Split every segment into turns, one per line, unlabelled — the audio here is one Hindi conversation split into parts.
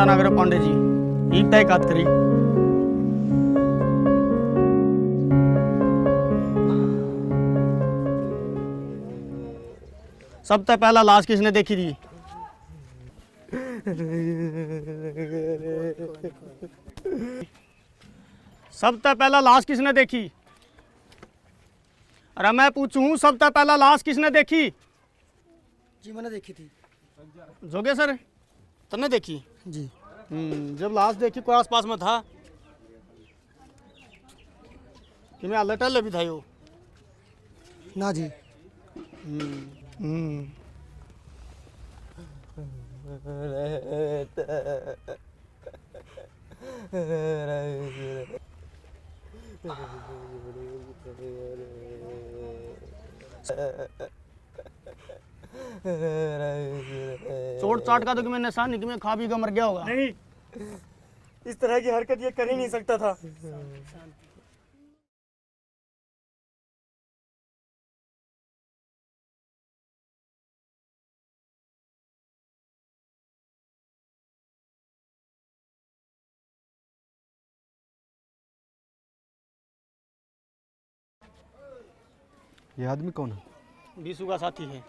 चिंता ना करो पांडे जी, एक तय बात करी। सबसे पहला लाश किसने देखी थी? सबसे पहला लाश किसने देखी? अरे मैं पूछूं, सबसे पहला लाश किसने देखी?
जी मैंने देखी थी।
जोगे सर तुमने देखी?
जी।
जब लाश देखी कोई आसपास में था कि मैं अलर्ट भी था यो?
ना जी।
चोट चाट का तो कि मैं निशान नहीं कि मैं खा पी का मर गया होगा।
नहीं, इस तरह की हरकत ये कर ही नहीं सकता था।
ये आदमी कौन है?
बीसू का साथी है।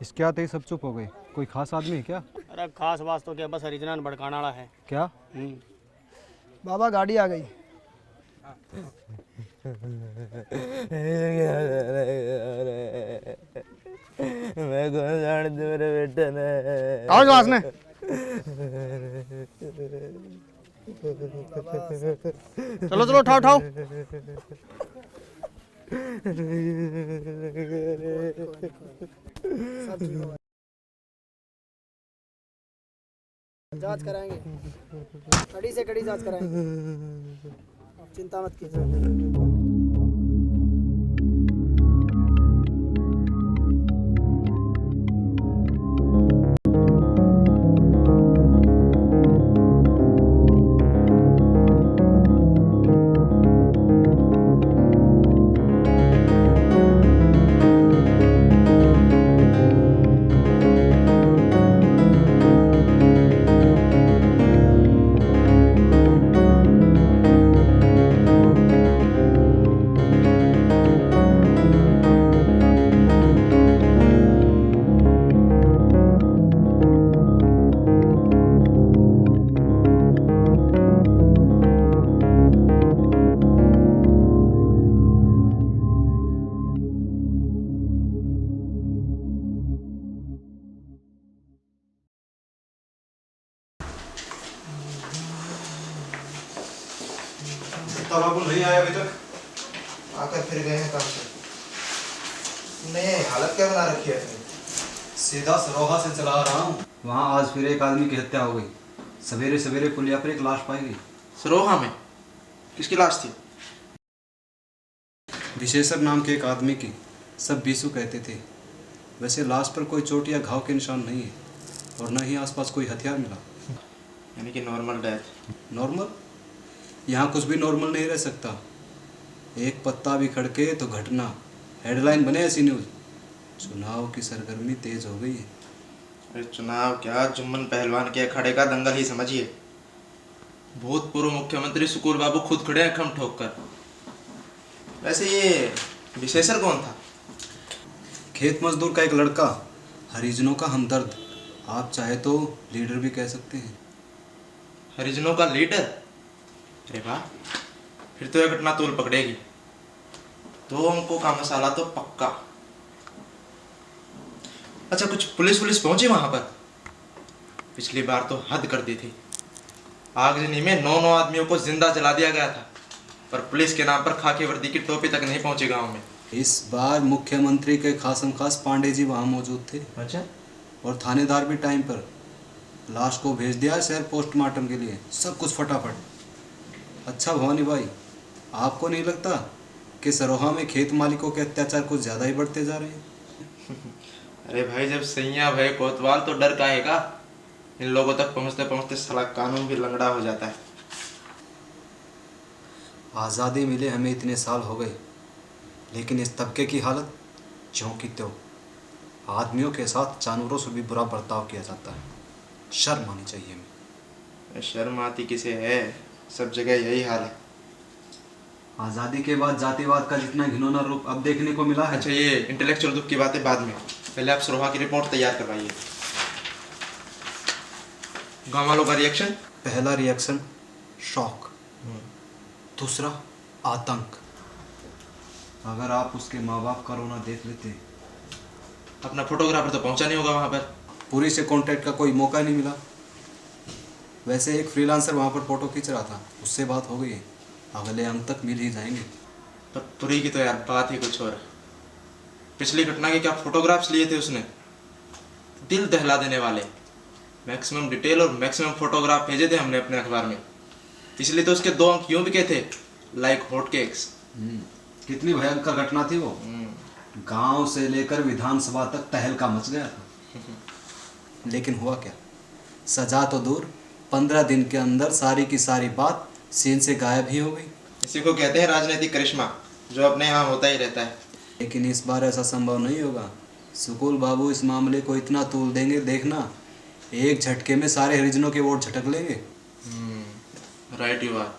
इसके आते ही सब चुप हो गए। कोई खास आदमी है क्या?
अरे खास बात तो क्या, बस हरिजनान भड़काने वाला है।
क्या?
बाबा गाड़ी आ गई।
मैं कौन जानती मेरे बेटे ने।
आओ जो ने चलो चलो उठाओ उठाओ।
जांच कराएंगे, कड़ी से कड़ी जांच कराएंगे, आप चिंता मत कीजिए।
बाबू नहीं आया अभी तक?
आकर फिर गए हैं काम से। नहीं, हालत क्या बना रखी है अपनी?
सीधा सरोहा से चला रहा हूँ। वहाँ आज फिर एक आदमी की हत्या हो गई। सवेरे सवेरे पुलिया पर एक लाश पाई गई।
सरोहा में किसकी लाश थी?
विशेषर नाम के एक आदमी की। सब बीसू कहते थे। वैसे लाश पर कोई चोट या घाव के निशान नहीं है और न ही आसपास कोई हथियार मिला।
यानी कि नॉर्मल डेथ।
नॉर्मल? यहाँ कुछ भी नॉर्मल नहीं रह सकता। एक पत्ता भी खड़के तो घटना। हेडलाइन बने ऐसी न्यूज़। चुनाव की सरगर्मी तेज हो गई है।
अरे चुनाव क्या, जुम्मन पहलवान के अखाड़े का दंगल ही समझिए। भूतपूर्व मुख्यमंत्री सुकूर बाबू खुद खड़े हैं खम ठोक कर। वैसे ये विशेषर कौन था?
खेत मजदूर का एक लड़का, हरिजनों का हमदर्द। आप चाहे तो लीडर भी कह सकते हैं।
हरिजनों का लीडर? अरे वाह, फिर तो यह घटना तूल पकड़ेगी। 2 अंकों का मसाला तो पक्का। अच्छा, कुछ पुलिस पहुंची वहां पर? पिछली बार तो हद कर दी थी। आगजनी में 9 आदमियों को जिंदा जला दिया गया था, पर पुलिस के नाम पर खाकी वर्दी की टोपी तक नहीं पहुंची गांव में।
इस बार मुख्यमंत्री के खासम खास पांडे जी वहाँ मौजूद थे।
अच्छा,
और थानेदार भी टाइम पर। लाश को भेज दिया शहर पोस्टमार्टम के लिए। सब कुछ फटाफट। अच्छा भवानी भाई, आपको नहीं लगता कि सरोहा में खेत मालिकों के अत्याचार कुछ ज़्यादा ही बढ़ते जा रहे हैं?
अरे भाई, जब सैया भय कोतवाल तो डर काहेगा। इन लोगों तक पहुंचते पहुंचते साला कानून भी लंगड़ा हो जाता है।
आज़ादी मिले हमें इतने साल हो गए, लेकिन इस तबके की हालत ज्यों की त्यों। आदमियों के साथ जानवरों से भी बुरा बर्ताव किया जाता है। शर्म आनी चाहिए हमें।
शर्म आती किसे है, सब जगह यही हाल है।
आज़ादी के बाद जातिवाद का जितना घिनौना रूप अब देखने को मिला है।
अच्छा, ये इंटेलेक्चुअल दुख की बातें बाद में, पहले आप सरोहा की रिपोर्ट तैयार करवाइए। गाँव वालों का रिएक्शन?
पहला रिएक्शन शॉक, दूसरा आतंक। अगर आप उसके माँ बाप का रोना देख लेते।
अपना फोटोग्राफर तो पहुंचा नहीं होगा वहां पर।
पूरी से कांटेक्ट का कोई मौका नहीं मिला। वैसे एक फ्रीलांसर वहाँ पर फोटो खींच रहा था, उससे बात हो गई। अगले अंक तक मिल ही जाएंगे।
पर पुरी की तो यार बात ही कुछ और है। पिछली घटना के क्या फोटोग्राफ्स लिए थे उसने, दिल दहला देने वाले। मैक्सिमम डिटेल और मैक्सिमम फोटोग्राफ भेजे थे हमने अपने अखबार में, इसलिए तो उसके 2 अंक यूं बिके थे लाइक हॉट केक्स।
कितनी भयंकर घटना थी वो। गांव से लेकर विधानसभा तक तहलका मच गया था। लेकिन हुआ क्या, सजा तो दूर, 15 दिन के अंदर सारी की सारी बात सीन से गायब ही हो गई।
इसी को कहते हैं राजनीतिक करिश्मा, जो अपने यहाँ होता ही रहता है।
लेकिन इस बार ऐसा संभव नहीं होगा। सुकुल बाबू इस मामले को इतना तूल देंगे, देखना एक झटके में सारे हरिजनों के वोट झटक लेंगे।
Right you are.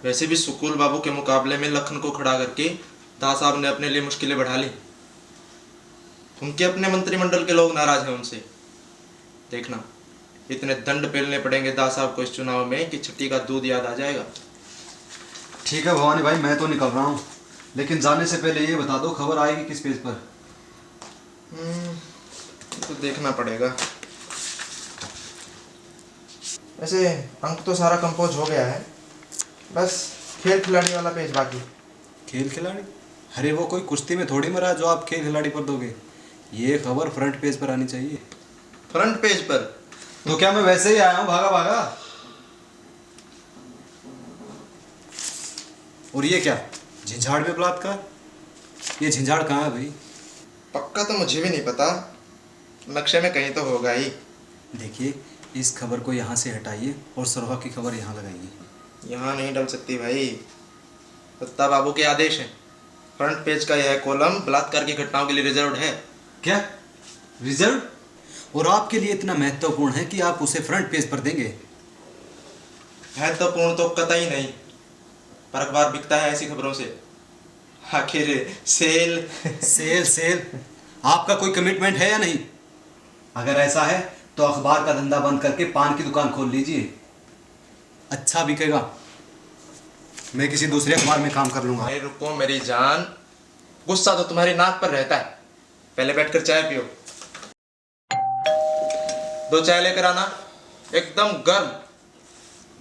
वैसे भी सुकुल बाबू के मुकाबले में लखन को खड़ा करके दास साहब ने अपने लिए मुश्किलें बढ़ा ली। उनके अपने मंत्रिमंडल के लोग नाराज हैं उनसे। देखना इतने दंड पेलने पड़ेंगे दास साहब को इस चुनाव में कि छठी का दूध याद आ जाएगा।
ठीक है भवानी भाई, मैं तो निकल रहा हूँ, लेकिन जाने से पहले ये बता दो खबर आएगी किस पेज पर।
तो देखना पड़ेगा। वैसे अंक तो सारा कंपोज हो गया है, बस खेल खिलाड़ी वाला पेज बाकी।
खेल खिलाड़ी? अरे वो कोई कुश्ती में थोड़ी मरा जो आप खेल खिलाड़ी पर दोगे। ये खबर फ्रंट पेज पर आनी चाहिए।
फ्रंट पेज पर?
तो क्या मैं वैसे ही आया हूँ भागा भागा? और ये क्या, झिंझाड़ में बलात्कार? ये झिंझाड़ कहाँ है भाई?
पक्का तो मुझे भी नहीं पता, नक्शे में कहीं तो होगा ही।
देखिए इस खबर को यहाँ से हटाइए और सरोहा की खबर यहाँ लगाइए।
यहाँ नहीं डल सकती भाई, दत्ता बाबू के आदेश हैं। फ्रंट पेज का यह कॉलम बलात्कार की घटनाओं के लिए रिजर्व्ड है।
क्या रिजर्व? और आपके लिए इतना महत्वपूर्ण है कि आप उसे फ्रंट पेज पर देंगे?
महत्वपूर्ण तो कतई नहीं, पर अखबार बिकता है ऐसी खबरों से। आखिर सेल
सेल सेल आपका कोई कमिटमेंट है या नहीं? अगर ऐसा है तो अखबार का धंधा बंद करके पान की दुकान खोल लीजिए, अच्छा बिकेगा। मैं किसी दूसरे अखबार में काम कर लूंगा।
अरे रुको मेरी जान, गुस्सा तो तुम्हारी नाक पर रहता है। पहले बैठकर चाय पियो। 2 चाय लेकर आना, एकदम गर्म।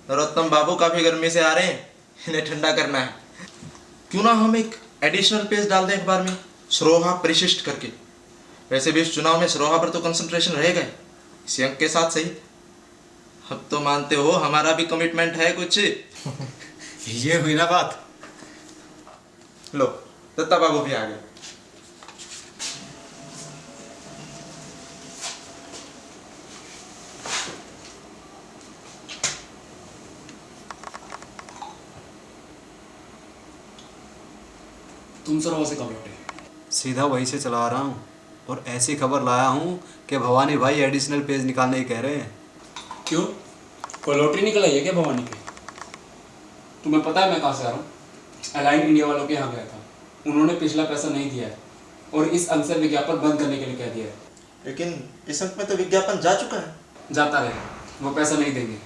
नरोत्तम बाबू काफी गर्मी से आ रहे हैं, इन्हें ठंडा करना है। क्यों ना हम एक एडिशनल पेज डाल दें अखबार में, सरोहा परिशिष्ट करके। वैसे भी इस चुनाव में सरोहा पर तो कंसंट्रेशन रहेगा ही, इसी अंक के साथ सही। अब तो मानते हो हमारा भी कमिटमेंट है कुछ।
ये हुई ना बात।
लो दत्ता बाबू भी आ गए।
तुम सरोहा से कब लौटे?
सीधा वहीं से चला आ रहा हूँ और ऐसी खबर लाया हूँ कि भवानी भाई एडिशनल पेज निकालने ही कह रहे हैं।
क्यों, कोई लॉटरी निकल आई है क्या भवानी की? तुम्हें पता है मैं कहाँ से आ रहा हूँ? अलाइन इंडिया वालों के यहाँ गया था, उन्होंने पिछला पैसा नहीं दिया है और इस अंक से विज्ञापन बंद करने के लिए कह दिया है।
लेकिन इस अंक में तो विज्ञापन जा चुका है।
जाता रहे, वो पैसा नहीं देंगे।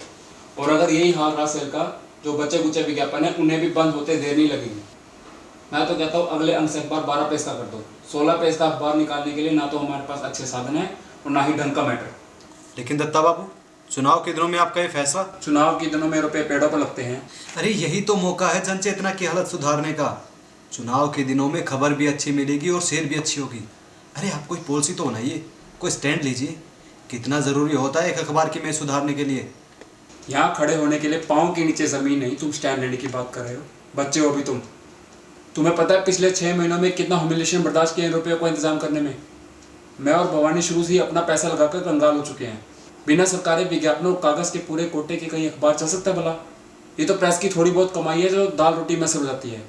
और अगर यही हाल रहा सेल का, जो बचे कुचे विज्ञापन है उन्हें भी बंद होते देर नहीं लगेगी। मैं तो कहता हूँ अगले अंक से अखबार 12 पेज का कर दो। 16 पेज का अखबार निकालने के लिए ना तो हमारे पास अच्छे साधन है और ना ही ढंग का मैटर।
लेकिन दत्ता बाबू, चुनाव के दिनों में आपका ये फैसला?
चुनाव के दिनों में रुपये पेड़ों पर लगते हैं।
अरे यही तो मौका है जन चेतना की हालत सुधारने का। चुनाव के दिनों में खबर भी अच्छी मिलेगी और सेल भी अच्छी होगी। अरे आप कोई पॉलिसी तो बनाइए, कोई स्टैंड लीजिए। कितना ज़रूरी होता है एक अखबार की इमेज सुधारने के लिए।
यहाँ खड़े होने के लिए पाँव के नीचे ज़मीन नहीं, तुम स्टैंड लेने की बात कर रहे हो। बच्चे हो भी तुम। तुम्हें पता है पिछले 6 महीनों में कितना ह्यूमिलिएशन बर्दाश्त किए रुपये को इंतजाम करने में। मैं और भवानी शुरू से ही अपना पैसा लगाकर कंगाल हो चुके हैं। बिना सरकारी विज्ञापनों कागज़ के पूरे कोटे के कहीं अखबार चल सकता है भला? ये तो प्रेस की थोड़ी बहुत कमाई है जो दाल रोटी में सड़ जाती है।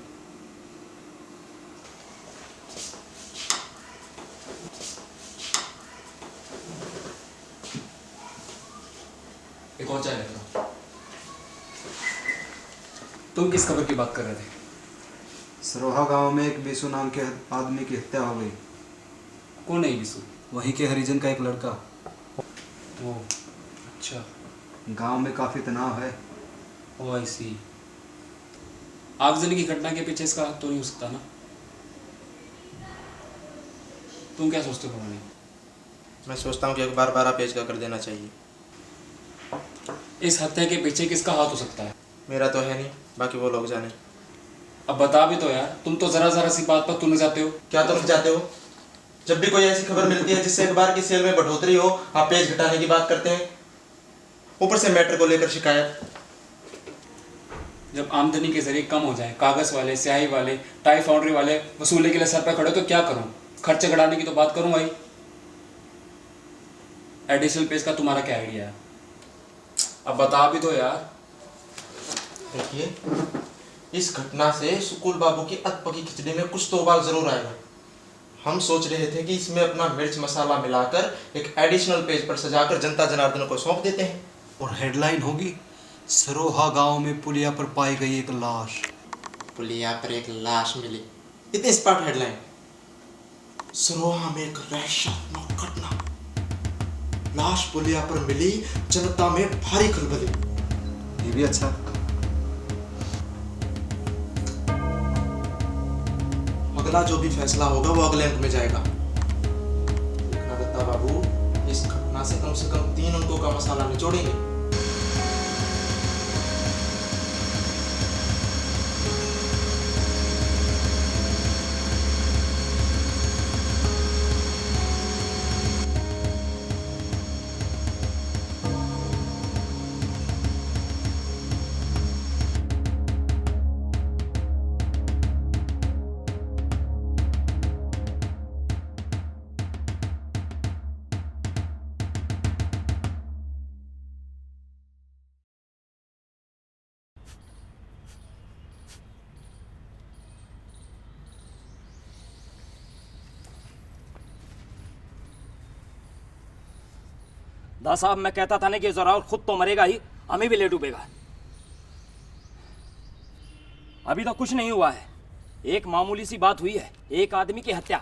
एक और चाय।
चाय लेकर आओ।
तुम किस खबर की बात कर रहे थे?
सरोहा गांव में एक बीसू नाम के आदमी की हत्या हो गई।
कौन है ये बिसु?
वहीं के हरिजन का एक लड़का।
ओ अच्छा।
गांव में काफी तनाव है।
ओ आई सी। आगजनी की घटना के पीछे इसका हाथ तो नहीं हो सकता ना? तुम क्या सोचते हो भवानी?
मैं सोचता हूँ कि अखबार 12 पेज का कर देना चाहिए।
इस हत्या के पीछे किसका हाथ हो सकता है?
मेरा तो है नहीं, बाकी वो लोग जाने।
अब बता भी तो यार, तुम तो जरा जरा सी बात पर तुल जाते हो।
क्या तुम चाहते हो? जब भी कोई ऐसी खबर मिलती है जिससे अखबार की सेल में बढ़ोतरी हो, आप पेज घटाने की बात करते हैं, ऊपर से मैटर को लेकर शिकायत।
जब आमदनी के जरिए कम हो जाए, कागज वाले, स्याही वाले, टाई फाउंड्री वाले वसूली के लिए सर पर खड़े, तो क्या करूं? खर्चे घटाने की तो बात करूं भाई। एडिशनल पेज का तुम्हारा क्या आइडिया है? अब बता भी दो यार।
देखिए, इस घटना से सुकुल बाबू की अधपकी खिचड़ी में कुछ तो उबाल जरूर आएगा। हम सोच रहे थे कि इसमें अपना मिर्च मसाला मिलाकर एक एडिशनल पेज पर सजाकर जनता जनार्दन को सौंप देते हैं।
और हेडलाइन होगी, सरोहा गांव में पुलिया पर पाई गई एक लाश।
पुलिया पर एक लाश मिली, इतनी स्पार्ट हेडलाइन। सरोहा में एक रहस्यात्मक घटना, लाश पुलिया पर मिली, जनता में भारी खलबली।
ये भी अच्छा।
अगला जो भी फैसला होगा वो अगले अंक में जाएगा। देखना दत्ता बाबू, इस घटना से कम 3 अंकों का मसाला निचोड़ेंगे।
दास साहब, मैं कहता था ना कि जोरावर खुद तो मरेगा ही, हमें भी ले डूबेगा। अभी तो कुछ नहीं हुआ है, एक मामूली सी बात हुई है, एक आदमी की हत्या।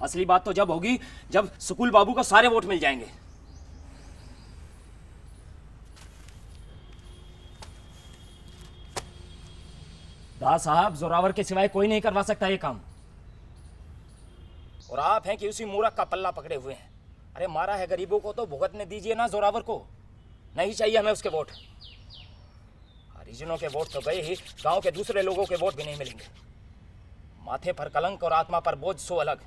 असली बात तो जब होगी जब सुकुल बाबू को सारे वोट मिल जाएंगे। दास साहब, जोरावर के सिवाय कोई नहीं करवा सकता ये काम, और आप हैं कि उसी मूर्ख का पल्ला पकड़े हुए हैं। अरे मारा है गरीबों को तो भुगतने दीजिए ना जोरावर को, नहीं चाहिए हमें उसके वोट। हरिजनों के वोट तो गए ही, गांव के दूसरे लोगों के वोट भी नहीं मिलेंगे। माथे पर कलंक और आत्मा पर बोझ सो अलग।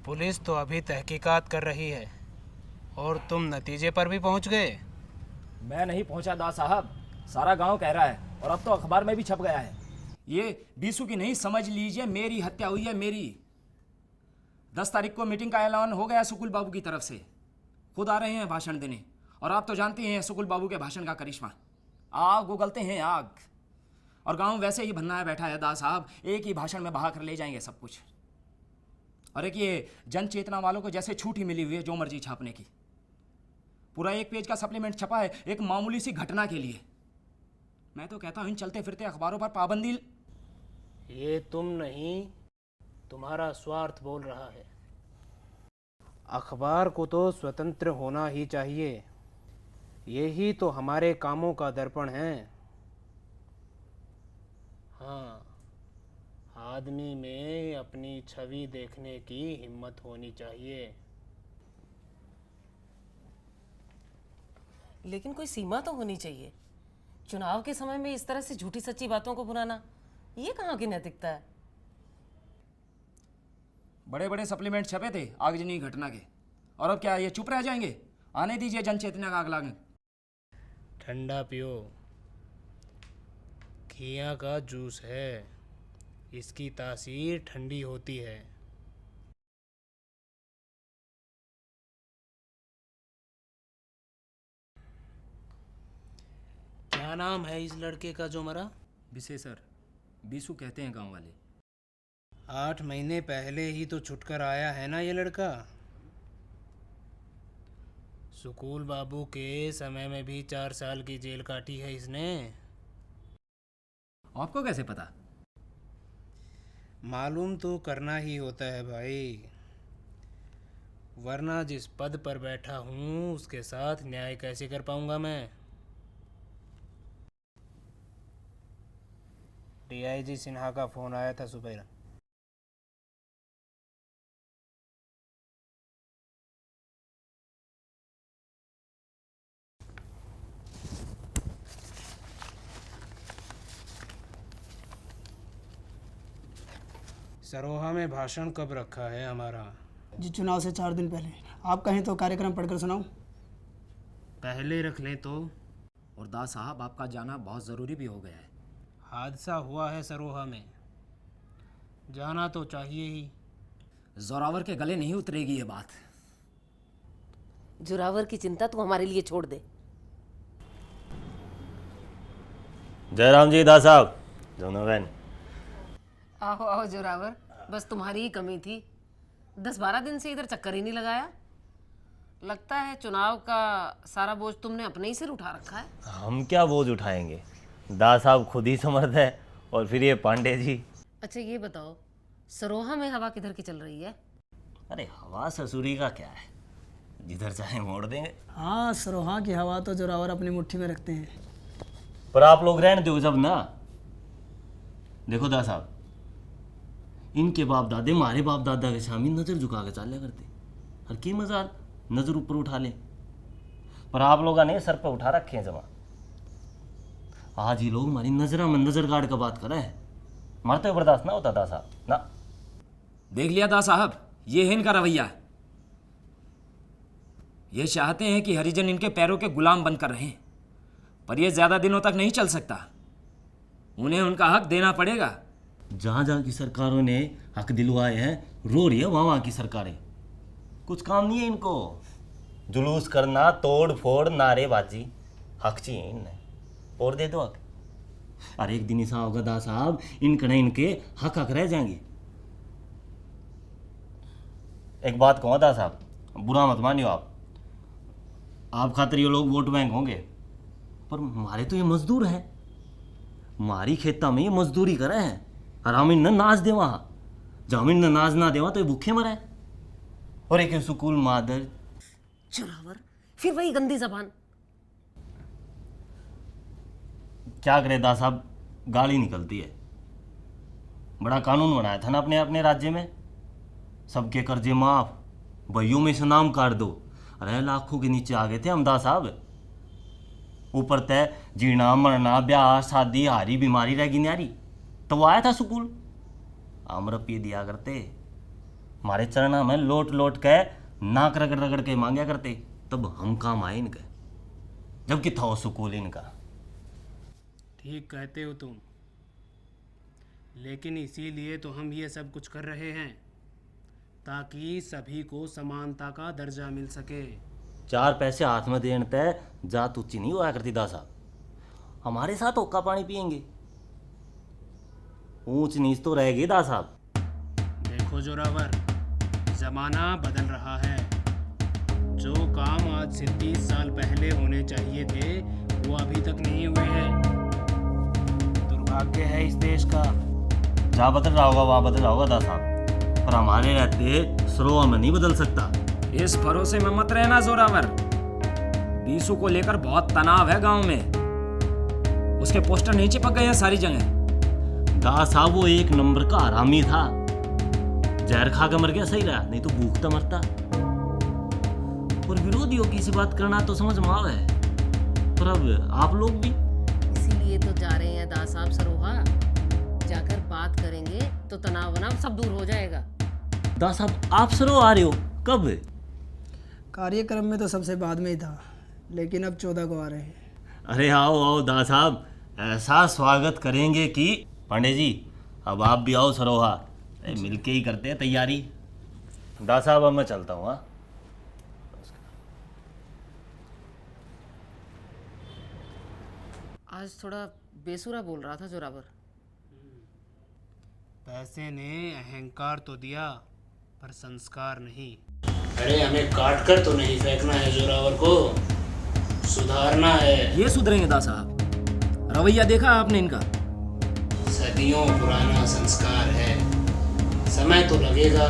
पुलिस तो अभी तहकीकात कर रही है और तुम नतीजे पर भी पहुंच गए।
मैं नहीं पहुंचा दास साहब, सारा गांव कह रहा है, और अब तो अखबार में भी छप गया है। ये बीसू की नहीं, समझ लीजिए मेरी हत्या हुई है, मेरी। 10 तारीख को मीटिंग का ऐलान हो गया सुकुल बाबू की तरफ से, खुद आ रहे हैं भाषण देने। और आप तो जानते हैं सुकुल बाबू के भाषण का करिश्मा, आग उगलते हैं आग। और गांव वैसे ही भन्ना है बैठा है दास साहब, एक ही भाषण में बहा कर ले जाएंगे सब कुछ। और एक ये जन चेतना वालों को जैसे छूट ही मिली हुई है जो मर्जी छापने की। पूरा 1 पेज का सप्लीमेंट छपा है एक मामूली सी घटना के लिए। मैं तो कहता हूं इन चलते फिरते अखबारों पर पाबंदी।
ये तुम नहीं, तुम्हारा स्वार्थ बोल रहा है। अखबार को तो स्वतंत्र होना ही चाहिए, यही तो हमारे कामों का दर्पण है। हाँ, आदमी में अपनी छवि देखने की हिम्मत होनी चाहिए।
लेकिन कोई सीमा तो होनी चाहिए। चुनाव के समय में इस तरह से झूठी सच्ची बातों को बुलाना, ये कहाँ की नैतिकता है?
बड़े बड़े सप्लीमेंट छपे थे आगजनी घटना के, और अब क्या ये चुप रह जाएंगे? आने दीजिए जन चेतना का अगला अंक।
ठंडा पियो, खिया का जूस है, इसकी तासीर ठंडी होती है। क्या नाम है इस लड़के का जो मरा?
विशेषर, बीसू कहते हैं गांव वाले।
8 महीने पहले ही तो छुटकर आया है ना ये लड़का। सुकूल बाबू के समय में भी 4 साल की जेल काटी है इसने।
आपको कैसे पता?
मालूम तो करना ही होता है भाई, वरना जिस पद पर बैठा हूँ उसके साथ न्याय कैसे कर पाऊंगा मैं। डीआईजी सिन्हा का फोन आया था सुबह। सरोहा में भाषण कब रखा है हमारा?
जी चुनाव से 4 दिन पहले। आप कहें तो कार्यक्रम पढ़कर सुनाऊं?
पहले रख लें तो।
और दास साहब, आपका जाना बहुत ज़रूरी भी हो गया है।
हादसा हुआ है सरोहा में, जाना तो चाहिए ही।
जोरावर के गले नहीं उतरेगी ये बात।
जोरावर की चिंता तू हमारे लिए छोड़ दे।
जयराम जी, दास साहब, दोनों बहन।
आओ आओ जोरावर, बस तुम्हारी ही कमी थी। 10-12 दिन से इधर चक्कर ही नहीं लगाया। लगता है चुनाव का सारा बोझ तुमने अपने ही सिर उठा रखा है।
हम क्या बोझ उठाएंगे, दास साहब खुद ही समर्थ है, और फिर ये पांडे जी।
अच्छा ये बताओ, सरोहा में हवा किधर की चल रही है?
अरे हवा ससुरी का क्या है, जिधर चाहे मोड़ देंगे।
हाँ, सरोहा की हवा तो जोरावर अपनी मुट्ठी में रखते हैं।
पर आप लोग रहने दो जब ना। देखो दास साहब, इनके बाप दादे मारे बाप दादा के सामने नजर झुका के चाले करते, हर की मजाल नजर ऊपर उठा ले। पर आप लोगों ने सर पे उठा रखे हैं जमा। आज ये लोग हमारी नजर में नजर गाड़ का बात कर रहे हैं, मरते हुए बर्दाश्त ना होता दास साहब ना।
देख लिया दास साहब, ये है इनका रवैया। ये चाहते हैं कि हरिजन इनके पैरों के गुलाम बनकर रहें, पर यह ज्यादा दिनों तक नहीं चल सकता। उन्हें उनका हक देना पड़ेगा।
जहाँ जहाँ की सरकारों ने हक दिलवाए हैं, रो रही है वहाँ की सरकारें। कुछ काम नहीं है इनको, जुलूस करना, तोड़ फोड़, नारेबाजी। हक चाहिए इन्हें, और दे दो हक। अरे एक दिन ऐसा होगा दास साहब, इनके हक हक रह जाएंगे। एक बात कहूँ दास साहब, बुरा मत मानियो आप खातिर ये लोग वोट बैंक होंगे, पर हमारे तो ये मजदूर हैं। हमारी खेता में ये मजदूरी करे हैं, और हम इन्हें नाच दे वहाँ। जब हम इन्हें नाच ना देवा तो ये भूखे मरे। और एक सुकूल मादर।
जोरावर, फिर वही गंदी जबान।
क्या करे दास साहब, गाली निकलती है। बड़ा कानून बनाया था ना अपने अपने राज्य में, सबके कर्जे माफ, भैयों में से नाम काट दो। अरे लाखों के नीचे आ गए थे हम दास साहब। ऊपर तय जीना मरना, ब्याह शादी, हारी बीमारी रहेगी न्यारी, तो वो आया था सुकूल। आमरपी दिया करते, हमारे चरणा में लोट लोट के नाक रगड़ रगड़ के मांगया करते, तब हम काम आए इनके, जबकि था वो सुकूल इनका।
ठीक कहते हो तुम, लेकिन इसीलिए तो हम ये सब कुछ कर रहे हैं, ताकि सभी को समानता का दर्जा मिल सके।
4 पैसे हाथ में देने तय जात ऊंची नहीं हुआ करती दास साहब। हमारे साथ होका पानी पियेंगे, ऊंच नीच तो रहेगी दास साहब।
देखो जोरावर, जमाना बदल रहा है। जो काम आज से 30 साल पहले होने चाहिए थे, वो अभी तक नहीं हुए हैं। दुर्भाग्य है इस देश का।
जहाँ बदल रहा होगा वहाँ बदल रहा होगा दास साहब, पर हमारे रहते सरोवर में नहीं बदल सकता।
इस भरोसे में मत रहना जोरावर। बीसू को लेकर बहुत तनाव है गांव में, उसके पोस्टर नहीं चिपक गए हैं सारी जगह।
दास साहब वो एक नंबर का हरामी था, जहर खा के मर गया, सही रहा, नहीं तो भूख तो मरता। और विरोधियों की सी बात करना तो समझ में आवे, पर अब आप लोग भी
इसीलिए तो जा रहे हैं दास साहब सरोहा। जाकर बात करेंगे तो तनाव वनाव सब दूर हो जाएगा।
दास साहब आप सरो आ रहे हो कब?
कार्यक्रम में तो सबसे बाद में ही था, लेकिन अब 14 को आ रहे हैं।
अरे आओ आओ दास साहब, ऐसा स्वागत करेंगे कि पांडे जी अब आप भी आओ सरोहा। मिलके ही करते हैं तैयारी। दास साहब अब मैं चलता हूँ। हाँ,
आज थोड़ा बेसुरा बोल रहा था जोरावर।
पैसे ने अहंकार तो दिया, पर संस्कार नहीं। अरे हमें काट कर तो नहीं फेंकना है जोरावर को, सुधारना है।
ये सुधरेंगे दास साहब, रवैया देखा आपने इनका?
सदियों पुराना संस्कार है, समय तो लगेगा।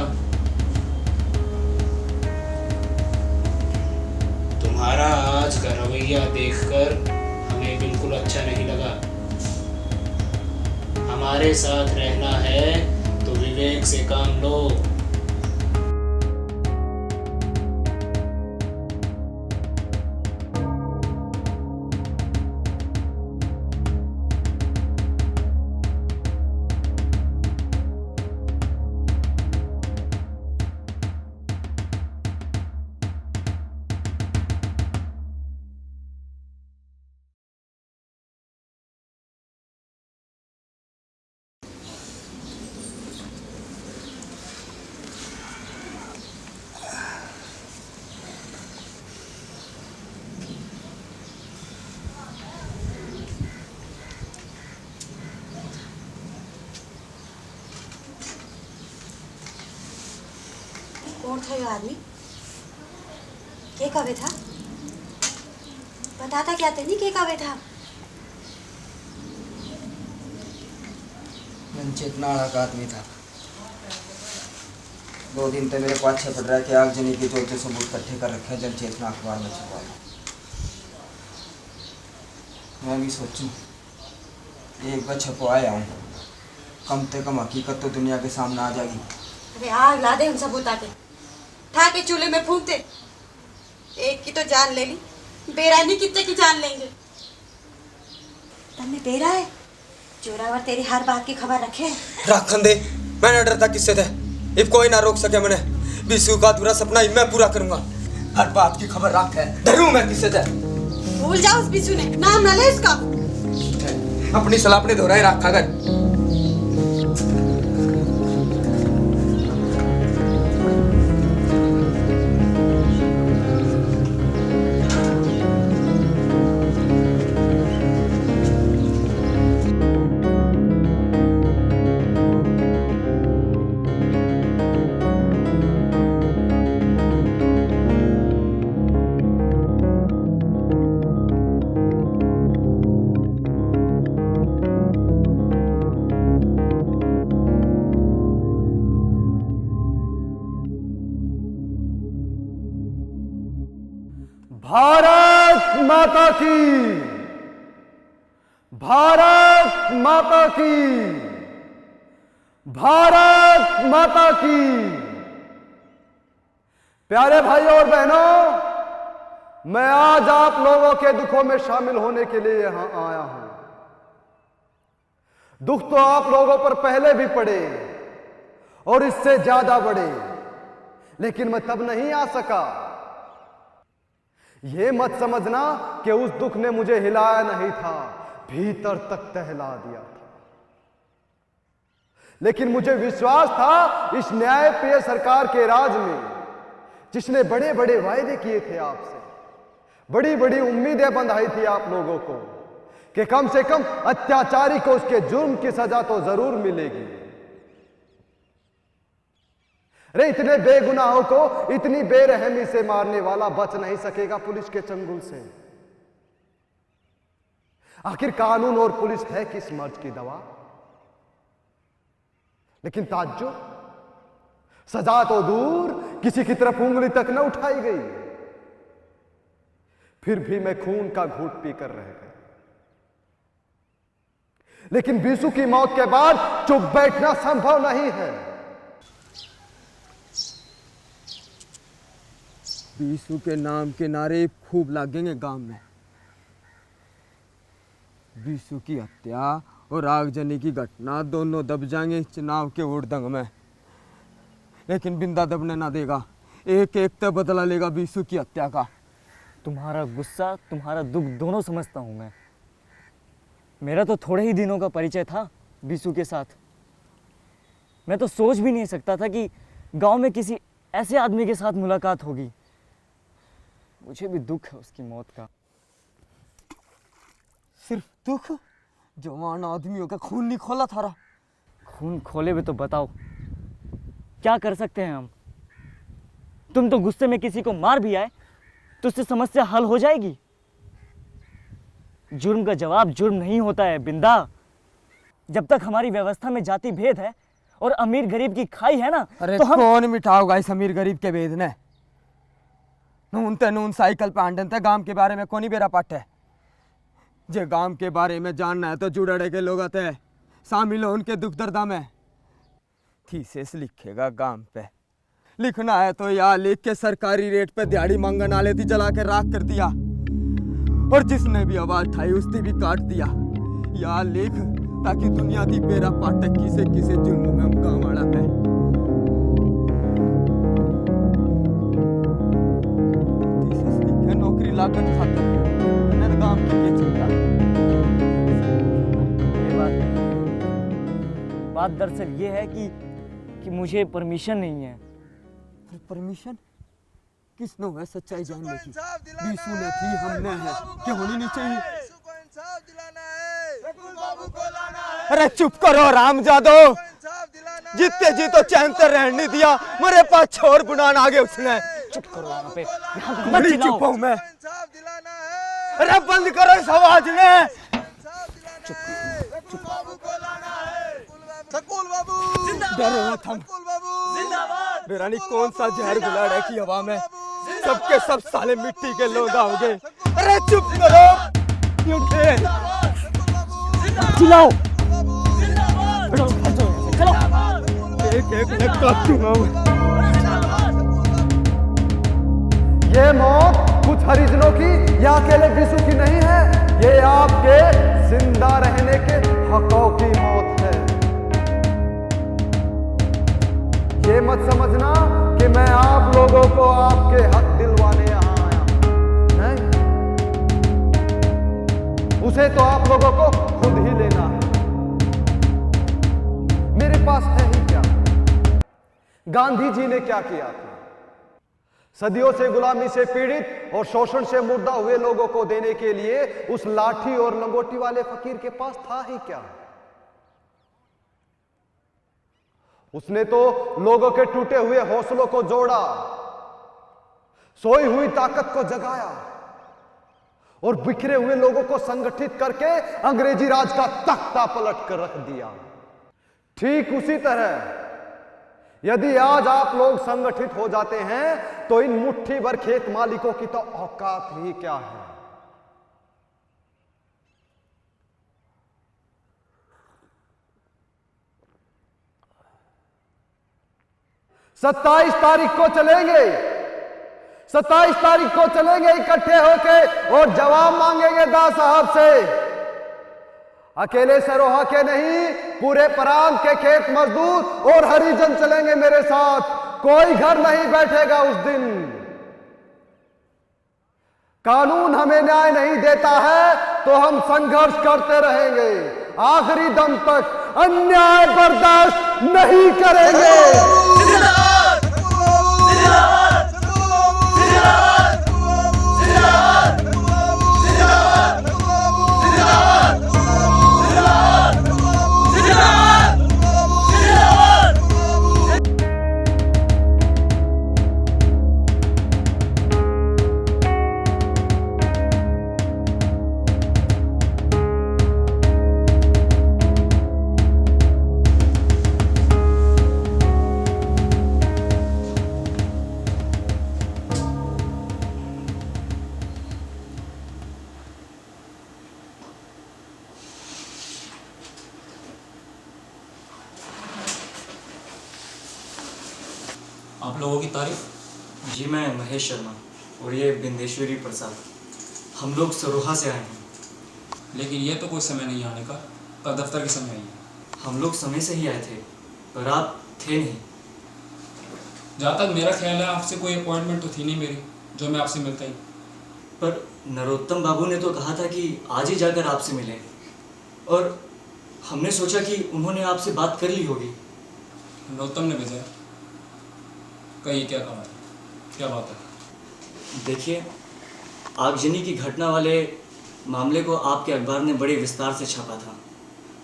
तुम्हारा आज का रवैया देखकर हमें बिल्कुल अच्छा नहीं लगा। हमारे साथ रहना है तो विवेक से काम लो।
कौन था ये आदमी? के कवे था? बताता क्या तेनी के कवे था?
चेतनाड़ा का आदमी था। 2 दिन तो मेरे को अच्छा पड़ रहा है कि आगजनी के जो सबूत इकट्ठे कर रखे हैं, जन चेतना अखबार में छपवा दो। मैं भी सोचूं एक बार छपवाए आऊँ, कम से कम हकीकत तो दुनिया के सामने आ जाएगी।
अरे आग ला दे उन सबूत आके, ठा के चूल्हे में फूंक दे। एक की तो जान ले ली, बेरानी कितने की जान लेंगे? तन्ने बेरा है, जोरावर तेरी हर बात की खबर रखे।
राखन दे, मैं न डरता किससे थे, अब कोई ना रोक सके मैंने। बिस्सू का अधूरा सपना ही मैं पूरा करूंगा। हर बात की खबर रख है, डरूं मैं किससे थे?
भूल जाओ उस बिस्सू ने, नाम न ले उसका।
अपनी सलाह अपने दोहराए रखा कर।
भारत माता की, भारत माता की, भारत माता की। प्यारे भाइयों और बहनों, मैं आज आप लोगों के दुखों में शामिल होने के लिए यहां आया हूं। दुख तो आप लोगों पर पहले भी पड़े और इससे ज्यादा बड़े, लेकिन मैं तब नहीं आ सका। यह मत समझना कि उस दुख ने मुझे हिलाया नहीं था, भीतर तक टहला दिया था। लेकिन मुझे विश्वास था इस न्यायप्रिय सरकार के राज में, जिसने बड़े बड़े वायदे किए थे आपसे, बड़ी बड़ी उम्मीदें बंधाई थी आप लोगों को, कि कम से कम अत्याचारी को उसके जुर्म की सजा तो जरूर मिलेगी। अरे इतने बेगुनाहों को इतनी बेरहमी से मारने वाला बच नहीं सकेगा पुलिस के चंगुल से। आखिर कानून और पुलिस है किस मर्ज की दवा? लेकिन ताज्जुब, सजा तो दूर, किसी की तरफ उंगली तक न उठाई गई। फिर भी मैं खून का घूंट पीकर रह गया। लेकिन बिस्सू की मौत के बाद चुप बैठना संभव नहीं है।
बिस्सू के नाम के नारे खूब लागेंगे गांव में। बिस्सू की हत्या और आगजनी की घटना दोनों दब जाएंगे इस चुनाव के हुड़दंग में। लेकिन बिंदा दबने ना देगा, एक एक तो बदला लेगा बिस्सू की हत्या का।
तुम्हारा गुस्सा, तुम्हारा दुख दोनों समझता हूँ मैं। मेरा तो थोड़े ही दिनों का परिचय था बिस्सू के साथ। मैं तो सोच भी नहीं सकता था कि गांव में किसी ऐसे आदमी के साथ मुलाकात होगी। मुझे भी दुख है उसकी मौत का।
सिर्फ दुख? जवान आदमियों का खून नहीं खोला थारा?
खून खोले भी तो बताओ क्या कर सकते हैं हम? तुम तो गुस्से में किसी को मार भी आए तो उससे समस्या हल हो जाएगी। जुर्म का जवाब जुर्म नहीं होता है बिंदा। जब तक हमारी व्यवस्था में जाति भेद है और अमीर गरीब की खाई है ना,
अरे
तो हम
कौन मिटाओगा इस अमीर गरीब के भेद ने? नून साइकिल पे आंडन थे गांव के बारे में कोनी बेरा पाट है। जे गांव के बारे में जानना है तो जुड़े के लोग आते हैं, शामिल हो उनके दुख दर्दा में। थीसिस लिखेगा गांव पे, लिखना है तो या लिख के सरकारी रेट पे दिहाड़ी मांगन आले थी जला के राख कर दिया, और जिसने भी आवाज उठाई उसने भी काट दिया। या लिख ताकि दुनिया दी बेरा पाटक किसे किसे जुर्म में हम गांव आड़ा पे। थीसिस लिखे नौकरी लागत खातर नर गांव की के चिंता।
ये बात दरअसल ये है कि मुझे परमिशन नहीं है।
परमिशन किसने है सच्चाई जानने की? बीसू ने थी, हमने है, क्या होनी नहीं चाहिए? अरे चुप करो रामजादो, जीते जी तो चैन से रहने नहीं दिया, मेरे पास छोर बुनान आगे उसने।
चुप करो यहाँ पे,
बड़ी चुप हूँ मैं। अरे बंद करो इस आवाज ने। डरो मत हम। बेरानी कौन सा जहर गुलाड़ है कि हवा में सबके सब साले मिट्टी के लोग आओगे। अरे चुप करो,
चिल्लाओ।
चलो एक एक काट दूंगा।
ये मौत कुछ हरिजनों की या अकेले बिसु की नहीं है, ये आपके जिंदा रहने के हकों की मौत है। ये मत समझना कि मैं आप लोगों को आपके हक दिलवाने यहां आया, नहीं, उसे तो आप लोगों को खुद ही लेना है। मेरे पास है ही क्या? गांधी जी ने क्या किया था? सदियों से गुलामी से पीड़ित और शोषण से मुर्दा हुए लोगों को देने के लिए उस लाठी और लंगोटी वाले फकीर के पास था ही क्या? उसने तो लोगों के टूटे हुए हौसलों को जोड़ा, सोई हुई ताकत को जगाया और बिखरे हुए लोगों को संगठित करके अंग्रेजी राज का तख्ता पलट कर रख दिया। ठीक उसी तरह यदि आज आप लोग संगठित हो जाते हैं तो इन मुट्ठी भर खेत मालिकों की तो औकात ही क्या है। 27 तारीख को चलेंगे, 27 तारीख को चलेंगे इकट्ठे होके और जवाब मांगेंगे दा साहब से। अकेले सरोहा के नहीं, पूरे प्रांत के खेत मजदूर और हरिजन चलेंगे मेरे साथ। कोई घर नहीं बैठेगा उस दिन। कानून हमें न्याय नहीं देता है तो हम संघर्ष करते रहेंगे, आखिरी दम तक अन्याय बर्दाश्त नहीं करेंगे।
आप लोगों की तारीफ?
जी मैं महेश शर्मा और ये बिंदेश्वरी प्रसाद, हम लोग सरोहा से आए हैं।
लेकिन ये तो कोई समय नहीं आने का, कल दफ्तर के समय आई।
हम लोग समय से ही आए थे पर आप थे नहीं।
जहाँ तक मेरा ख्याल है आपसे कोई अपॉइंटमेंट तो थी नहीं मेरी जो मैं आपसे मिलता ही।
पर नरोत्तम बाबू ने तो कहा था कि आज ही जाकर आपसे मिलें, और हमने सोचा कि उन्होंने आपसे बात कर ली होगी।
नरोत्तम ने भेजा? कहीं क्या कहा, क्या बात है?
देखिए, आगजनी की घटना वाले मामले को आपके अखबार ने बड़े विस्तार से छापा था,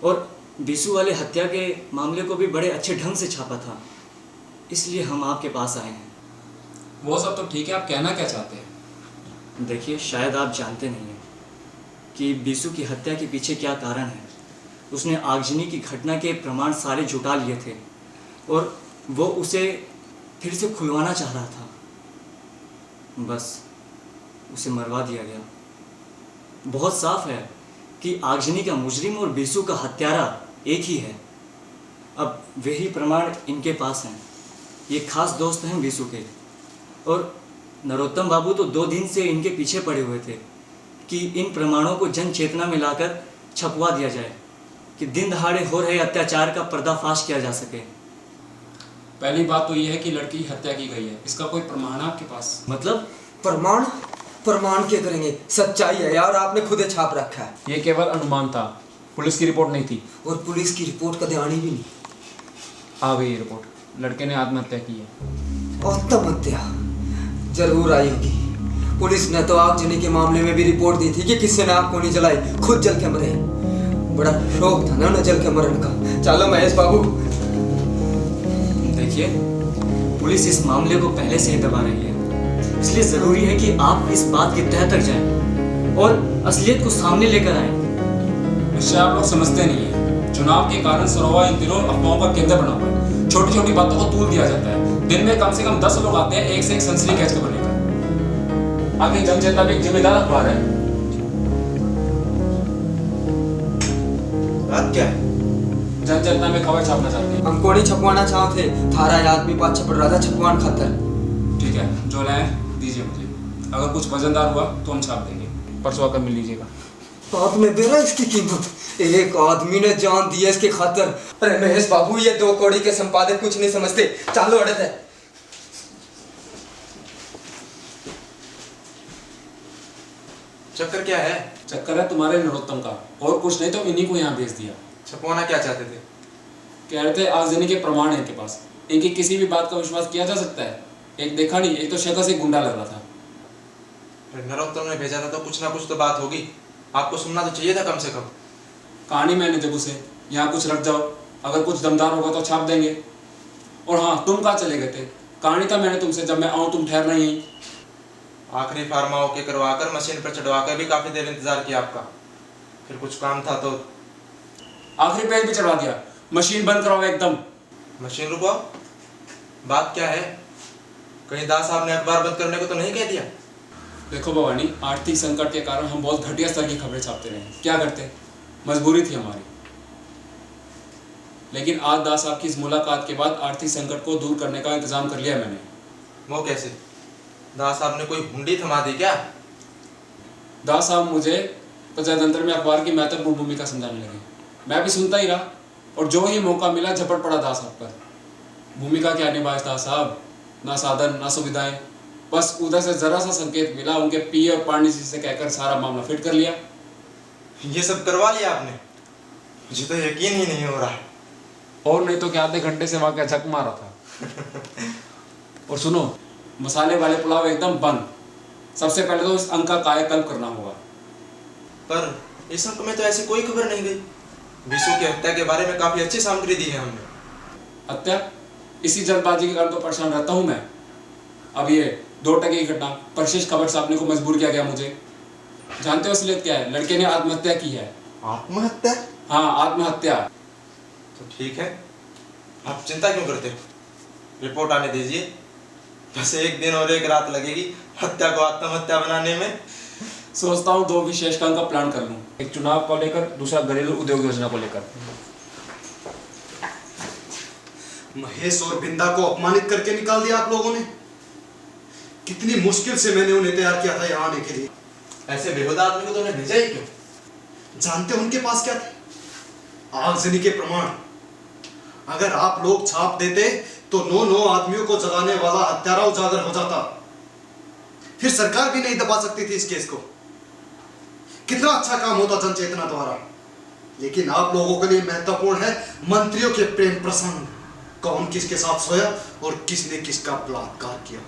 और बिसु वाले हत्या के मामले को भी बड़े अच्छे ढंग से छापा था, इसलिए हम आपके पास आए हैं।
वो सब तो ठीक है, आप कहना क्या चाहते हैं?
देखिए, शायद आप जानते नहीं हैं कि बीसू की हत्या के पीछे क्या कारण है। उसने आगजनी की घटना के प्रमाण सारे जुटा लिए थे और वो उसे फिर से खुलवाना चाह रहा था, बस उसे मरवा दिया गया। बहुत साफ है कि आगजनी का मुजरिम और बीसू का हत्यारा एक ही है। अब वही प्रमाण इनके पास हैं। ये खास दोस्त हैं बीसू के, और नरोत्तम बाबू तो 2 दिन से इनके पीछे पड़े हुए थे कि इन प्रमाणों को जन चेतना में लाकर छपवा दिया जाए कि दिन दहाड़े हो रहे अत्याचार का पर्दाफाश किया जा सके।
पहली बात तो ये है कि लड़की की हत्या की गई है, इसका कोई प्रमाण है आपके पास?
मतलब?
प्रमाण प्रमाण क्या करेंगे, सच्चाई है यार, आपने खुद छाप रखा है।
ये केवल अनुमान था, पुलिस की रिपोर्ट नहीं थी।
और पुलिस की रिपोर्ट का ध्यान ही भी नहीं।
आ गई रिपोर्ट, लड़के ने आत्महत्या की है।
आत्महत्या जरूर आई होगी। पुलिस ने तो आगजनी के मामले में भी रिपोर्ट दी थी कि किसी ने आग को नहीं जलाई, खुद जल के मरे। बड़ा शौक था ना उन्हें जल के मरने का। चलो महेश बाबू।
देखिए, पुलिस इस मामले को पहले से ही दबा रही है, इसलिए जरूरी है कि आप इस बात के तह तक जाएं और असलियत को सामने लेकर आएं।
निश्चय आप लोग समझते नहीं है, चुनाव के कारण सरोवा इन दिनों अफवाहों का केंद्र बना हुआ है। छोटी छोटी बातों को तूल दिया जाता है। दिन में कम से कम 10 लोग आते हैं एक से एक सनसनीखेज खबर लेकर। आगे जनचेतना भी एक जिम्मेदार अखबार है।
बात क्या है?
जनचेतना में खबर छापना चाहते हैं।
हम को नहीं छपवाना चाहते, थारा आदमी पास छपड़ रहा था छपवान खातर।
ठीक है, जो लाए दीजिए मुझे। अगर कुछ वजनदार हुआ तो हम छाप देंगे। परसों आकर मिल लीजिएगा।
आपने दे रहा इसकी कीमत? एक आदमी ने जान दी है इसके खातर। अरे महेश बाबू, ये 2 कौड़ी के संपादक कुछ नहीं समझते। चालो अड़त है।
चक्कर क्या है?
चक्कर है तुम्हारे नरोत्तम का, और कुछ नहीं तो इन्हीं को यहाँ भेज दिया।
छपवाना क्या चाहते थे?
कह रहे थे आगजनी के प्रमाण है इनके पास, इनकी किसी भी बात का विश्वास किया जा सकता है। एक देखा नहीं, एक तो शक्ल से गुंडा लग रहा था।
नरोत्तम ने भेजा था तो कुछ ना कुछ तो बात होगी, आपको सुनना तो चाहिए था कम से कम।
कहानी मैंने जब उसे यहाँ कुछ रख जाओ, अगर कुछ दमदार होगा तो छाप देंगे। और हाँ, तुम कहाँ चले गए थे? कहानी था मैंने तुमसे, जब मैं आऊँ तुम ठहरना यहीं।
आखिरी फार्मा ओके करवाकर मशीन पर चढ़वाकर भी काफी देर इंतजार किया आपका, फिर कुछ काम था तो
आखिरी पेज भी चढ़वा दिया। मशीन बंद कराओ एकदम।
मशीन रुको, बात क्या है? कहीं दास साहब ने अखबार बंद करने को तो नहीं कह दिया?
देखो भवानी, आर्थिक संकट के कारण हम बहुत घटिया स्तर की खबरें छापते रहे। क्या करते, मजबूरी थी हमारी। लेकिन आज दास साहब की इस मुलाकात के बाद आर्थिक संकट को दूर करने का इंतजाम कर लिया मैंने।
वो कैसे? दास साहब ने कोई हुंडी थमा दी क्या?
दास साहब मुझे प्रजातंत्र में अखबार की महत्वपूर्ण भूमिका समझाने लगे। मैं भी सुनता ही रहा, और जो ही मौका मिला झपट पड़ा दास साहब पर। भूमिका क्या निभाए दास साहब, ना साधन ना सुविधाएं, बस उधर से जरा सा संकेत मिला, उनके पीए और पानी जी से कहकर सारा मामला फिट कर लिया।
ये सब करवा लिया आपने? मुझे तो यकीन ही नहीं हो रहा है।
और नहीं तो क्या, आधे घंटे से वहां झक मारा था। और सुनो, मसाले वाले पुलाव एकदम बंद। सबसे पहले तो इस अंक का कायाकल्प करना होगा।
पर इस अंक में तो ऐसी कोई खबर नहीं गई। बीसू की हत्या के बारे में काफी अच्छी सामग्री दी है हमने।
हत्या? इसी जल्दबाजी के कारण तो परेशान रहता हूं मैं। अब ये 2 टके की घटना पर शेष खबर छापने को मजबूर किया गया मुझे। जानते हो असलियत क्या है? लड़के ने आत्महत्या की है।
आत्महत्या?
हाँ, आत्महत्या।
तो ठीक है, आप चिंता क्यों करते हो? रिपोर्ट आने दीजिए। बस 1 दिन और 1 रात लगेगी हत्या को आत्महत्या बनाने में।
सोचता हूँ 2 विशेष काम का प्लान कर लूँ, एक चुनाव को लेकर, दूसरा घरेलू उद्योग योजना को लेकर।
महेश और बिंदा को अपमानित करके निकाल दिया आप लोगों ने। कितनी मुश्किल से मैंने उन्हें तैयार किया था यहाँ आने के लिए।
ऐसे बेहुदा आदमी को तो उन्हें भेजा ही क्यों?
जानते हो उनके पास क्या थे? आगजनी के प्रमाण। अगर आप लोग छाप देते तो 9 आदमियों को जगाने वाला हत्यारा उजागर हो जाता। फिर सरकार भी नहीं दबा सकती थी इस केस को। कितना अच्छा काम होता जनचेतना द्वारा। लेकिन आप लोगों के लिए महत्वपूर्ण है मंत्रियों के प्रेम प्रसंग। कौन किसके साथ सोया और किसने किसका बलात्कार किया।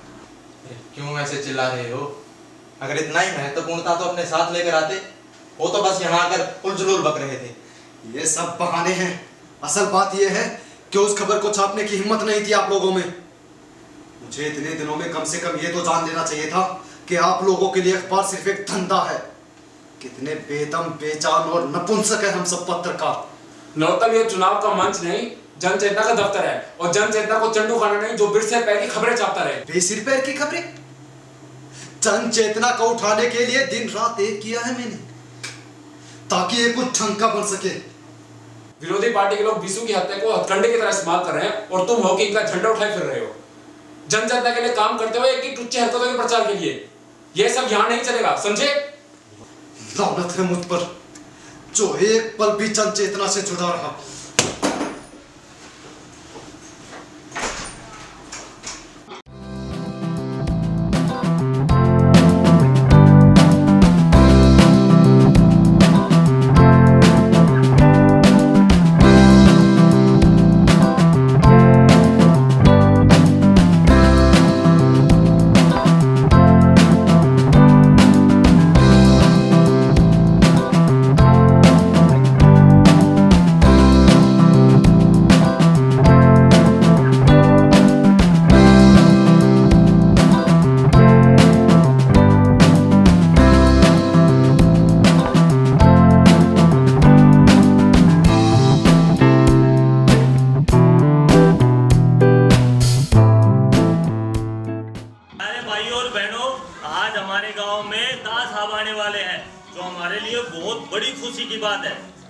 क्यों ऐसे चिल्ला रहे हो? अगर इतना ही महत्वपूर्ण था तो अपने साथ लेकर आते। वो तो बस यहाँ आकर उलझुल बक रहे थे।
ये सब बहाने हैं। असल बात यह है कि उस खबर को छापने की हिम्मत नहीं थी आप लोगों में।
मुझे इतने दिनों में कम से कम ये तो जान लेना चाहिए था कि आप लोगों के लिए अखबार सिर्फ एक धंधा है। कितने बेदम, बेजान और नपुंसक है हम सब पत्रकार।
नौतम, ये चुनाव का मंच नहीं, जन चेतना का दफ्तर है। और जन चेतना को चंडू खाना नहीं जो बिर से पैर की खबरें छापता रहे।
बेसिर पैर की खबरें? जन चेतना को उठाने के लिए दिन रात एक किया है मैंने, ताकि ये कुछ ढंग का बन सके।
विरोधी पार्टी के लोग बीसू की हत्या को हथकंडे की तरह इस्तेमाल कर रहे हैं और तुम हो कि इनका झंडा उठाए फिर रहे हो। जन चेतना के लिए काम करते हुए एक टुच्ची हरकतों के प्रचार के लिए। ये सब यहाँ नहीं चलेगा, समझे?
लानत है मुझ पर जो एक पल भी जन चेतना से जुड़ा रहा।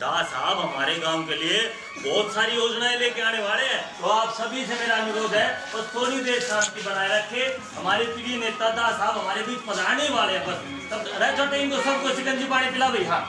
दास साहब हमारे गांव के लिए बहुत सारी योजनाएं लेके आने वाले हैं। तो आप सभी से मेरा अनुरोध है बस थोड़ी देर शांति बनाए रखे। हमारे प्रिय नेता दास साहब हमारे बीच पधारने वाले हैं। बस सब रह छोटे इनको सबको शिकंजी पानी पिला भाई। हाँ,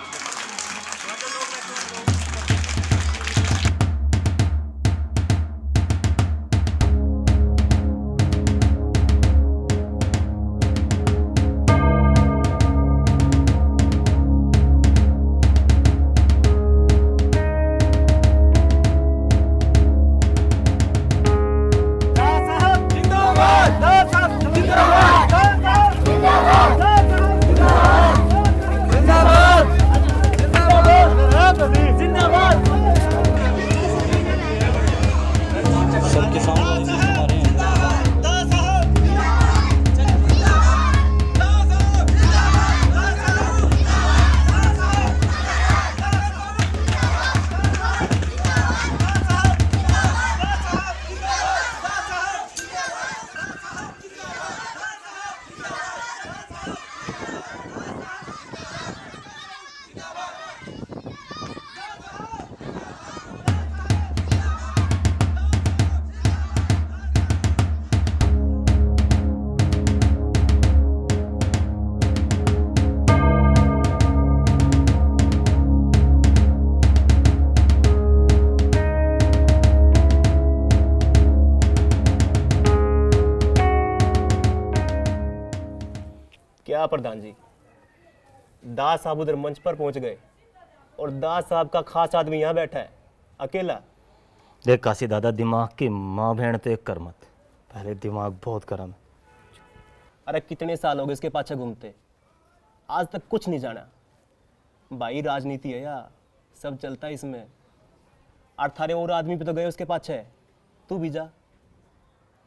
क्या प्रधान जी, दास साहब उधर मंच पर पहुंच गए और दास साहब का खास आदमी यहाँ बैठा है अकेला।
देख काशी दादा, दिमाग की माँ बहन तो एक कर मत, पहले दिमाग बहुत गर्म है।
अरे कितने साल हो गए इसके पाछे घूमते, आज तक कुछ नहीं जाना। भाई राजनीति है या सब चलता है इसमें। 18 और आदमी भी तो गए उसके पाछे, तू भी जा।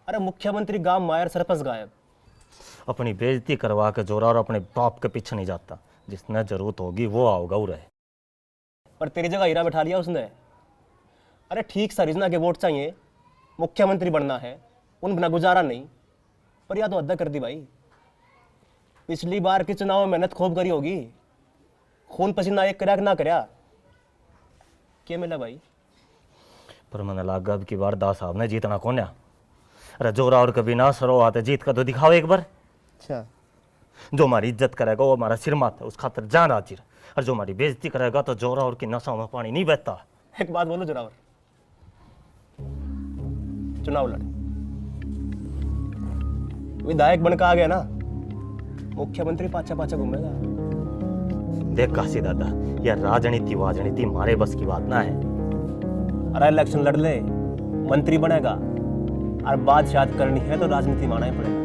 अरे मुख्यमंत्री गांव मायर, सरपंच गायब।
अपनी बेइज्जती करवा के जोरा और अपने बाप के पीछे नहीं जाता। जिसने जरूरत होगी वो आओगा उरे।
पर तेरी जगह हीरा बैठा लिया उसने। अरे ठीक सरिजना के वोट चाहिए, मुख्यमंत्री बनना है, उन बिना गुजारा नहीं। पर या तो हद कर दी भाई। पिछली बार के चुनाव में मेहनत खूब करी होगी, खून पसीना एक करया ना करया, क्या मिला भाई?
पर मैंने लागा अब की बार दास साहब ने जीतना कौन है। अरे जोरा और कभी ना सरो आते, जीत का तो दिखाओ एक बार।
अच्छा,
जो हमारी इज्जत करेगा वो हमारा सिर माथा है, उस खातर जान हाजिर। और जो हमारी बेइज्जती करेगा तो जोरा और की नसों में पानी नहीं बहता।
एक बात बोलो जोरावर, चुनाव लड़, विधायक बनकर आ गया ना, मुख्यमंत्री पाछा पाछा घूमेगा।
देख काशी दादा, यह राजनीति वाजनीति हमारे बस की बात ना है।
अरे इलेक्शन लड़ ले, मंत्री बनेगा, और बात शायद करनी है तो राजनीति माना ही पड़ेगा।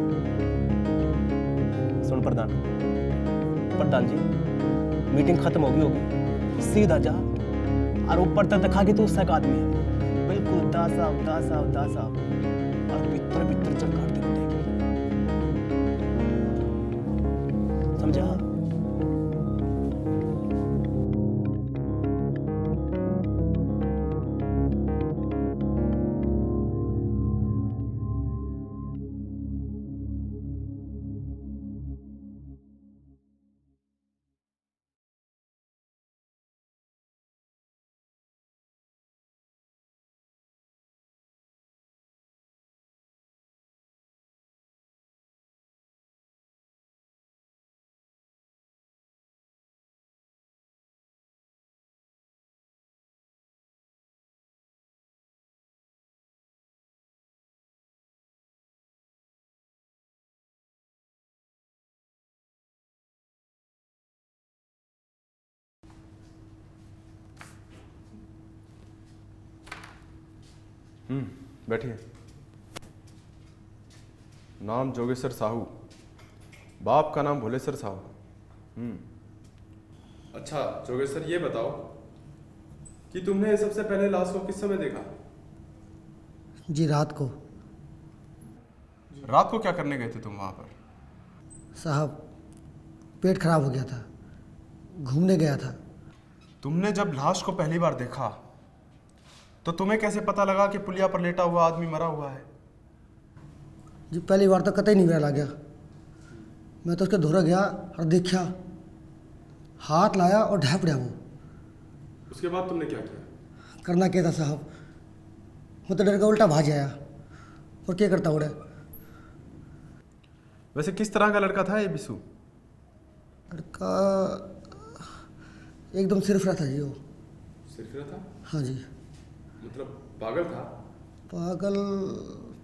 सुन प्रधान जी, मीटिंग खत्म होगी, सीधा जा और ऊपर तक दिखा कि तू उससे एक आदमी है, बिल्कुल दास साहब, और भीतर भीतर चल काट दे। समझा?
बैठिए। नाम जोगेश्वर साहू, बाप का नाम भोलेश्वर साहू।
अच्छा जोगेश्वर, ये बताओ कि तुमने सबसे पहले लाश को किस समय देखा?
जी रात को।
रात को क्या करने गए थे तुम वहां पर?
साहब पेट खराब हो गया था, घूमने गया था।
तुमने जब लाश को पहली बार देखा तो तुम्हें कैसे पता लगा कि पुलिया पर लेटा हुआ आदमी मरा हुआ है?
जी पहली बार तो कतई नहीं मेरा लग गया। मैं तो उसके धोरा गया और देखा, हाथ लाया और ढाप गया वो।
उसके बाद तुमने क्या किया?
करना क्या था साहब, मैं तो डर का उल्टा भाग आया और क्या करता उड़े।
वैसे किस तरह का लड़का था ये बिशु?
लड़का एकदम सिरफरा था जी वो।
सिरफिरा था?
हाँ जी।
मतलब पागल था?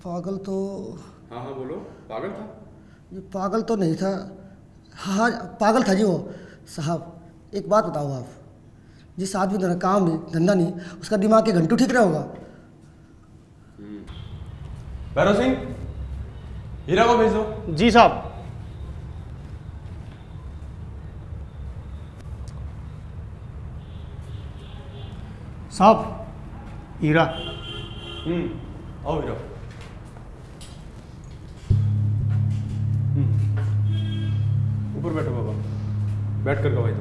पागल तो
हाँ हाँ बोलो, पागल था?
जी पागल तो नहीं था, हाँ पागल था जी वो। साहब एक बात बताओ आप, जिस आदमी का काम नहीं धंधा नहीं, उसका दिमाग के घंटू ठीक रहा होगा।
भैरव सिंह, हीरा को भेजो।
जी साहब।
साहब हीरा।
आओ हीरा। ऊपर बैठो बाबा, बैठ कर गवाही दो।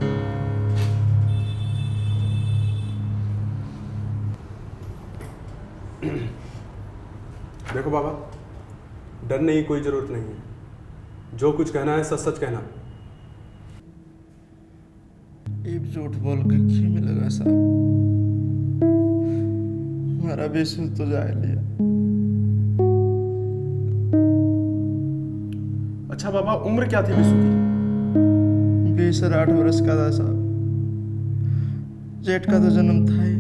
देखो बाबा, डरने की कोई जरूरत नहीं है। जो कुछ कहना है सच सच कहना।
एक झूठ बोल के क्यों मिलेगा साहब? हमारा बेसुध तो जाए लिया।
अच्छा बाबा, उम्र क्या थी बिशु की?
20 और 8 वर्ष का था साहब। जेठ का तो जन्म था ही।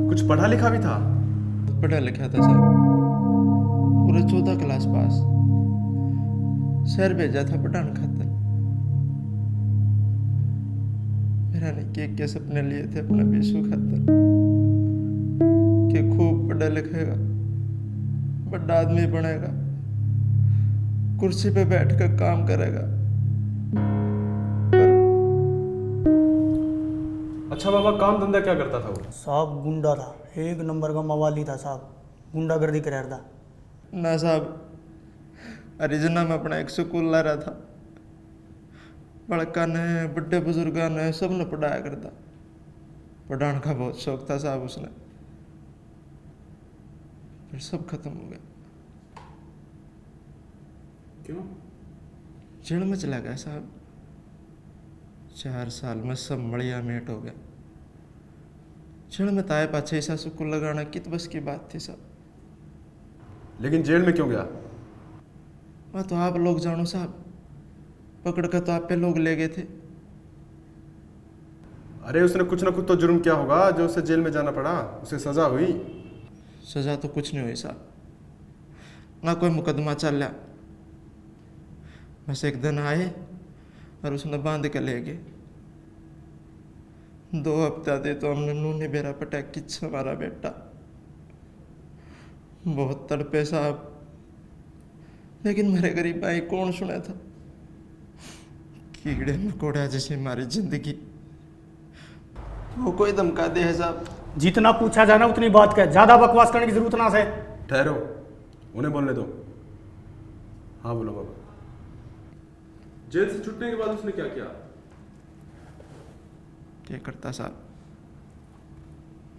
कुछ पढ़ा लिखा भी था?
पढ़ा लिखा था साहब, पूरे 14 क्लास पास। शहर भेजा था पढ़ाने खातर। मेरा ने के सपने लिए थे अपना बेसु खातर कि खूब पढ़ा लिखेगा, बड़ा आदमी बनेगा, कुर्सी पे बैठकर काम करेगा।
अच्छा बाबा, काम धंधा क्या करता था वो?
साहब गुंडा था, एक नंबर का मवाली था साहब, गुंडागर्दी कर रहा था।
ना साहब, हरिजना में अपना एक स्कूल ला रहा था। बड़का ने, बड़े बुजुर्गा ने, सब ने पढ़ाया करता। पढ़ाने का बहुत शौक था साहब उसने, फिर सब खत्म हो गया।
क्यों?
जेल में चला गया साहब। 4 साल में सब मड़िया मेट हो गया। जेल में ताए पाछे ऐसा स्कूल लगाना कित बस की बात थी साहब।
लेकिन जेल में क्यों गया?
वह तो आप लोग जानो साहब, पकड़ कर तो आप पे लोग ले गए थे।
अरे उसने कुछ ना कुछ तो जुर्म किया होगा जो उसे जेल में जाना पड़ा। उसे सजा हुई?
सजा तो कुछ नहीं हुई साहब, ना कोई मुकदमा चल रहा। बस एक दिन आए और उसने बांध के ले गए। 2 हफ्ता दे तो हमने नूनी बेरा पटा किच हमारा बेटा। बहुत तड़पे साहब, लेकिन मेरे गरीब भाई कौन सुना था। कीड़े मकोड़ा जैसी हमारी जिंदगी, वो कोई धमका दे है साहब।
जितना पूछा जाना उतनी बात कह, ज्यादा बकवास करने की जरूरत ना है।
ठहरो, उन्हें बोलने दो। हाँ बोलो बाबा। जेल से छूटने के बाद उसने क्या किया?
क्या करता साहब,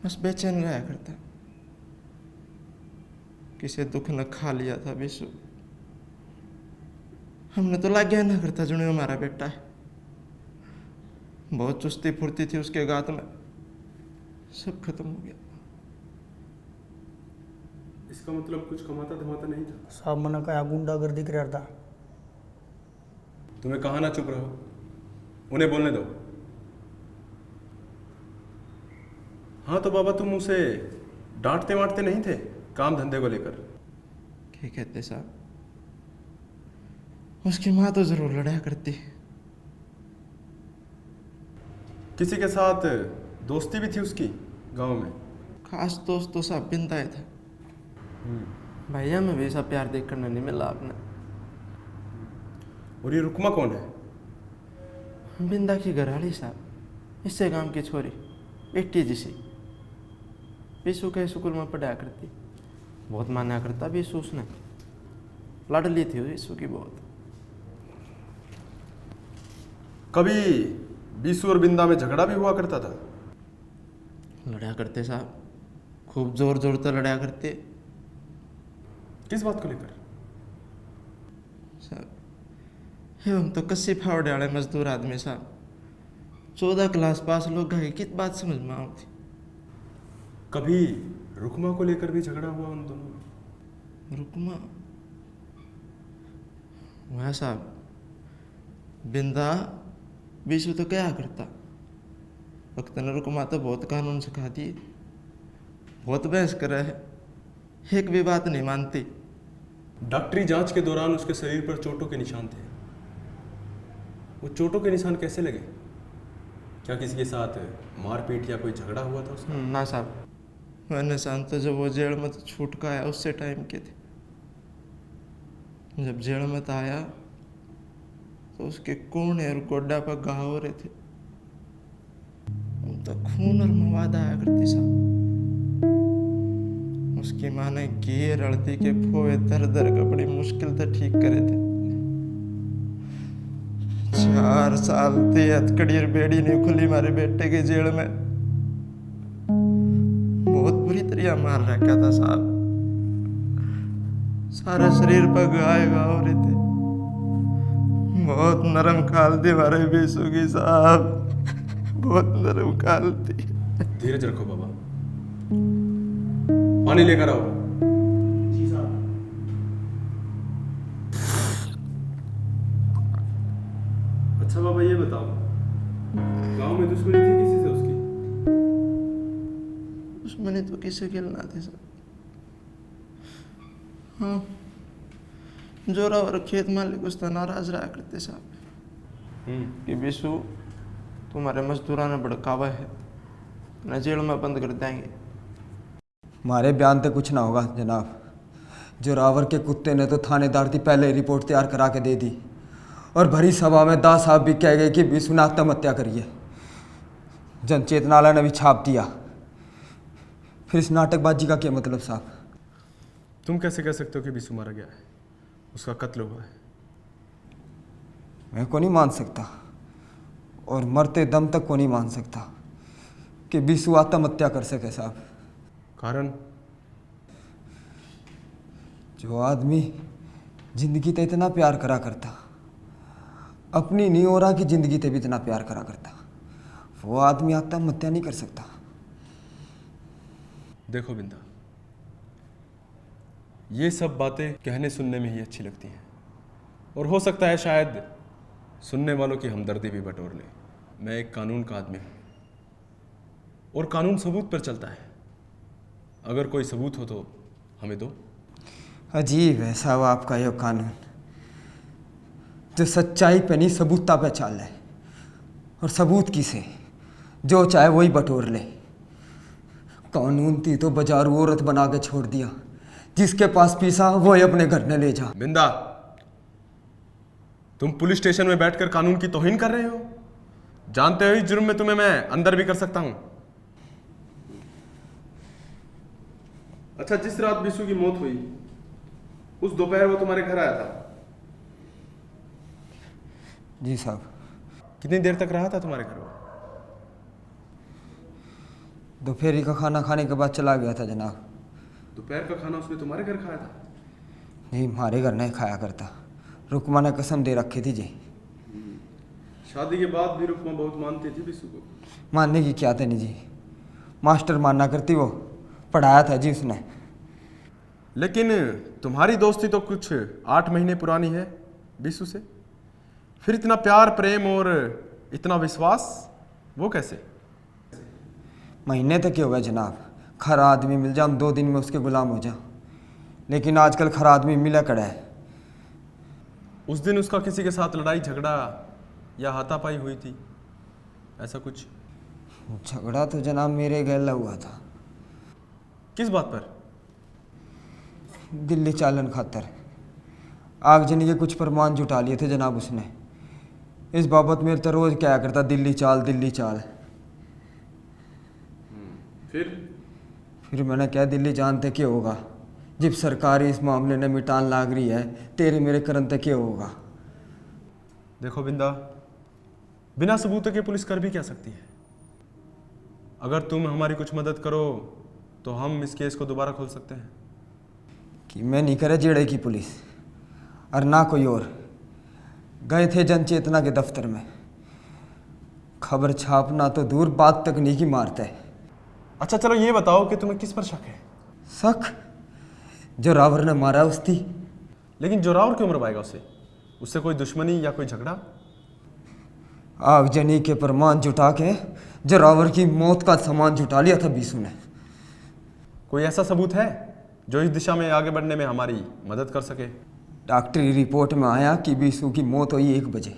बस बेचैन रहा करता। किसी दुख न खा लिया था विशु। हमने तो लाग गया ना करता जो हमारा बेटा है। बहुत चुस्ती फुर्ती थी उसके गात में, सब खत्म हो गया।
इसका मतलब कुछ कमाता धमाता नहीं था?
साहब मैंने कहा गुंडागर्दी कर रहा था।
तुम्हें कहा ना चुप रहो, उन्हें बोलने दो। हाँ तो बाबा तुम उसे डांटते वांटते नहीं थे काम धंधे को लेकर?
क्या कहते साहब, उसकी माँ तो जरूर लड़ा करती।
किसी के साथ दोस्ती भी थी उसकी गांव में?
खास दोस्त तो साहब बिंदा ही था। भैया में भी ऐसा प्यार देख कर नहीं मिला आपने।
और ये रुकमा कौन है?
बिंदा की घरवाली साहब, इससे गांव की छोरी, बेटी जिसी। विशु के स्कूल में पढ़ाया करती, बहुत माना करता विशु उसने। लाडली थी विशु की बहुत।
कभी बीसू और बिंदा में झगड़ा भी हुआ करता था?
लड़ा करते साहब, खूब जोर जोर तो लड़ा करते।
किस बात को लेकर?
साहब हम तो कस्सी फावड़े वाले मजदूर आदमी साहब, 14 क्लास पास लोग गए, कित बात समझ में आती।
कभी रुकमा को लेकर भी झगड़ा हुआ उन दोनों में?
रुकमा वह साहब, बिंदा बीसू तो क्या करता। वक्त ने रुकमा तो बहुत कानून सिखा दिए, बहुत बहस कर रहा है, एक भी बात नहीं मानती।
डॉक्टरी जांच के दौरान उसके शरीर पर चोटों के निशान थे। वो चोटों के निशान कैसे लगे? क्या किसी के साथ मारपीट या कोई झगड़ा हुआ था उसका?
ना साहब, वह निशान तो जब वो जेल में छूट का आया उससे टाइम के थे। जब जेल में आया तो उसके कोने और गोड्डा पर घाव हो रहे थे। तो खून और मवाद आया करती साहब। उसकी माँ ने घी हल्दी के फोए दर दर का बड़ी मुश्किल से ठीक करे थे। 4 साल थे हथकड़ी और बेड़ी नहीं खुली हमारे बेटे के जेल में। बहुत बुरी तरह मार रखा था साहब, सारा शरीर पर घाव हो रहे थे। बहुत नरम खाल थी हमारे बीसू की साहब, बहुत नरम खाल थी।
धीरज रखो बाबा, पानी लेकर आओ।
जी साहब।
अच्छा बाबा ये बताओ, गांव में दुश्मनी थी किसी से उसकी?
दुश्मनी तो किसी के ना थी सर। हाँ, जोरा और खेत मालिक उसका नाराज रहा करते साहब कि विशु तुम्हारे मजदूरा ने भड़कावा है, न जेल में बंद कर देंगे।
हमारे बयान से कुछ ना होगा जनाब। जोरावर के कुत्ते ने तो थानेदार की पहले रिपोर्ट तैयार करा के दे दी और भरी सभा में दास साहब भी कह गए कि विशु ने आत्महत्या करी है। जन चेतनालय ने भी छाप दिया। फिर इस नाटकबाजी का क्या मतलब साहब?
तुम कैसे कह सकते हो कि विशु मारा गया है? उसका कत्ल हुआ है।
मैं को नहीं मान सकता और मरते दम तक को नहीं मान सकता कि विशु आत्महत्या कर सके साहब।
कारण?
जो आदमी जिंदगी ते इतना प्यार करा करता, अपनी नहीं हो रहा कि जिंदगी ते भी इतना प्यार करा करता, वो आदमी आत्महत्या नहीं कर सकता।
देखो बिंदा, ये सब बातें कहने सुनने में ही अच्छी लगती हैं और हो सकता है शायद सुनने वालों की हमदर्दी भी बटोर ले। मैं एक कानून का आदमी हूं और कानून सबूत पर चलता है। अगर कोई सबूत हो तो हमें दो।
अजीब है साहब आपका यह कानून, जो सच्चाई पे नहीं सबूतता पे चाल है और सबूत किसे जो चाहे वही बटोर ले। कानून थी तो बाजारू औरत बना के छोड़ दिया, जिसके पास पीसा वो ही अपने घर न ले जा।
बिंदा, तुम पुलिस स्टेशन में बैठकर कानून की तौहीन कर रहे हो। जानते हो इस जुर्म में तुम्हें मैं अंदर भी कर सकता हूं। अच्छा, जिस रात विशु की मौत हुई उस दोपहर वो तुम्हारे घर आया था?
जी साहब।
कितनी देर तक रहा था तुम्हारे घर वो?
दोपहर का खाना खाने के बाद चला गया था जनाब।
दोपहर का खाना उसने तुम्हारे घर खाया था?
नहीं, हमारे घर नहीं खाया करता। रुकमा ने कसम दे रखी थी जी।
शादी के बाद भी रुकमा बहुत मानती थी बिस्सू को?
मानने की क्या थी नहीं जी, मास्टर मानना करती वो, पढ़ाया था जी उसने।
लेकिन तुम्हारी दोस्ती तो कुछ 8 महीने पुरानी है बिस्सू से, फिर इतना प्यार प्रेम और इतना विश्वास वो कैसे?
महीने तक ही हो गया जनाब। खरा आदमी मिल जाए 2 दिन में उसके गुलाम हो जाओ, लेकिन आजकल खरा आदमी मिला कड़ा है।
उस दिन उसका किसी के साथ लड़ाई झगड़ा या हाथापाई हुई थी, ऐसा कुछ?
झगड़ा तो जनाब मेरे गैला हुआ था।
किस बात पर?
दिल्ली चालन खातर आगजनी के कुछ प्रमाण जुटा लिए थे जनाब उसने। इस बाबत मेरे तो रोज क्या करता, दिल्ली चाल दिल्ली चाल। फिर मैंने क्या, दिल्ली जानते क्या होगा, जब सरकार इस मामले में मिटान लाग रही है, तेरे मेरे करन तक क्या होगा।
देखो बिंदा, बिना सबूतों के पुलिस कर भी क्या सकती है? अगर तुम हमारी कुछ मदद करो तो हम इस केस को दोबारा खोल सकते हैं।
कि मैं नहीं करे जेड़े की पुलिस और ना कोई और। गए थे जन चेतना के दफ्तर में, खबर छापना तो दूर, बात तक नहीं की मारते है।
अच्छा चलो ये बताओ कि तुम्हें किस पर शक है?
शक जोरावर ने मारा उसकी।
लेकिन जोरावर क्यों मरवाएगा उसे? उससे कोई दुश्मनी या कोई झगड़ा?
आगजनी के प्रमाण जुटा के जोरावर की मौत का सामान जुटा लिया था बीसू ने।
कोई ऐसा सबूत है जो इस दिशा में आगे बढ़ने में हमारी मदद कर सके?
डॉक्टरी रिपोर्ट में आया कि बीसू की मौत हुई 1 बजे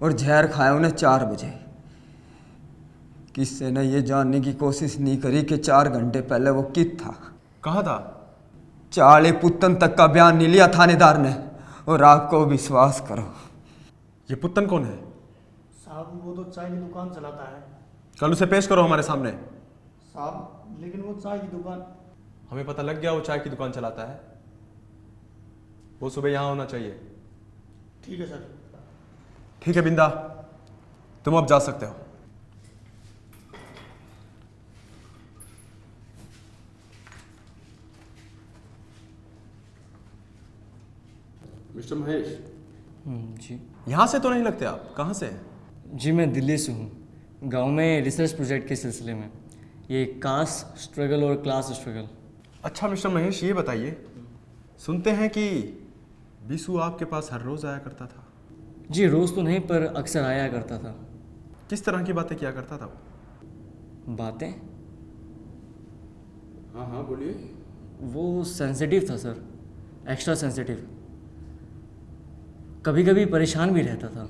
और जहर खाया उन्हें 4 बजे। किससे ने ये जानने की कोशिश नहीं करी कि 4 घंटे पहले वो कित था,
कहाँ था?
चाले पुत्तन तक का बयान नहीं लिया थानेदार ने। और आपको विश्वास करो।
ये पुत्तन कौन है?
साहब वो तो चाय की दुकान चलाता है।
कल उसे पेश करो हमारे सामने।
साहब लेकिन वो चाय की दुकान,
हमें पता लग गया वो चाय की दुकान चलाता है। वो सुबह यहाँ होना चाहिए।
ठीक है सर।
ठीक है बिंदा, तुम अब जा सकते हो। मिस्टर महेश।
जी।
यहाँ से तो नहीं लगते आप, कहाँ से हैं?
जी मैं दिल्ली से हूँ, गांव में रिसर्च प्रोजेक्ट के सिलसिले में। ये कास्ट स्ट्रगल और क्लास स्ट्रगल।
अच्छा मिस्टर महेश, ये बताइए, सुनते हैं कि बीसू आपके पास हर रोज़ आया करता था?
जी रोज़ तो नहीं, पर अक्सर आया करता था।
किस तरह की बातें किया करता था वो?
बातें?
हाँ हाँ बोलिए।
वो सेंसिटिव था सर, एक्स्ट्रा सेंसिटिव। कभी कभी परेशान भी रहता था।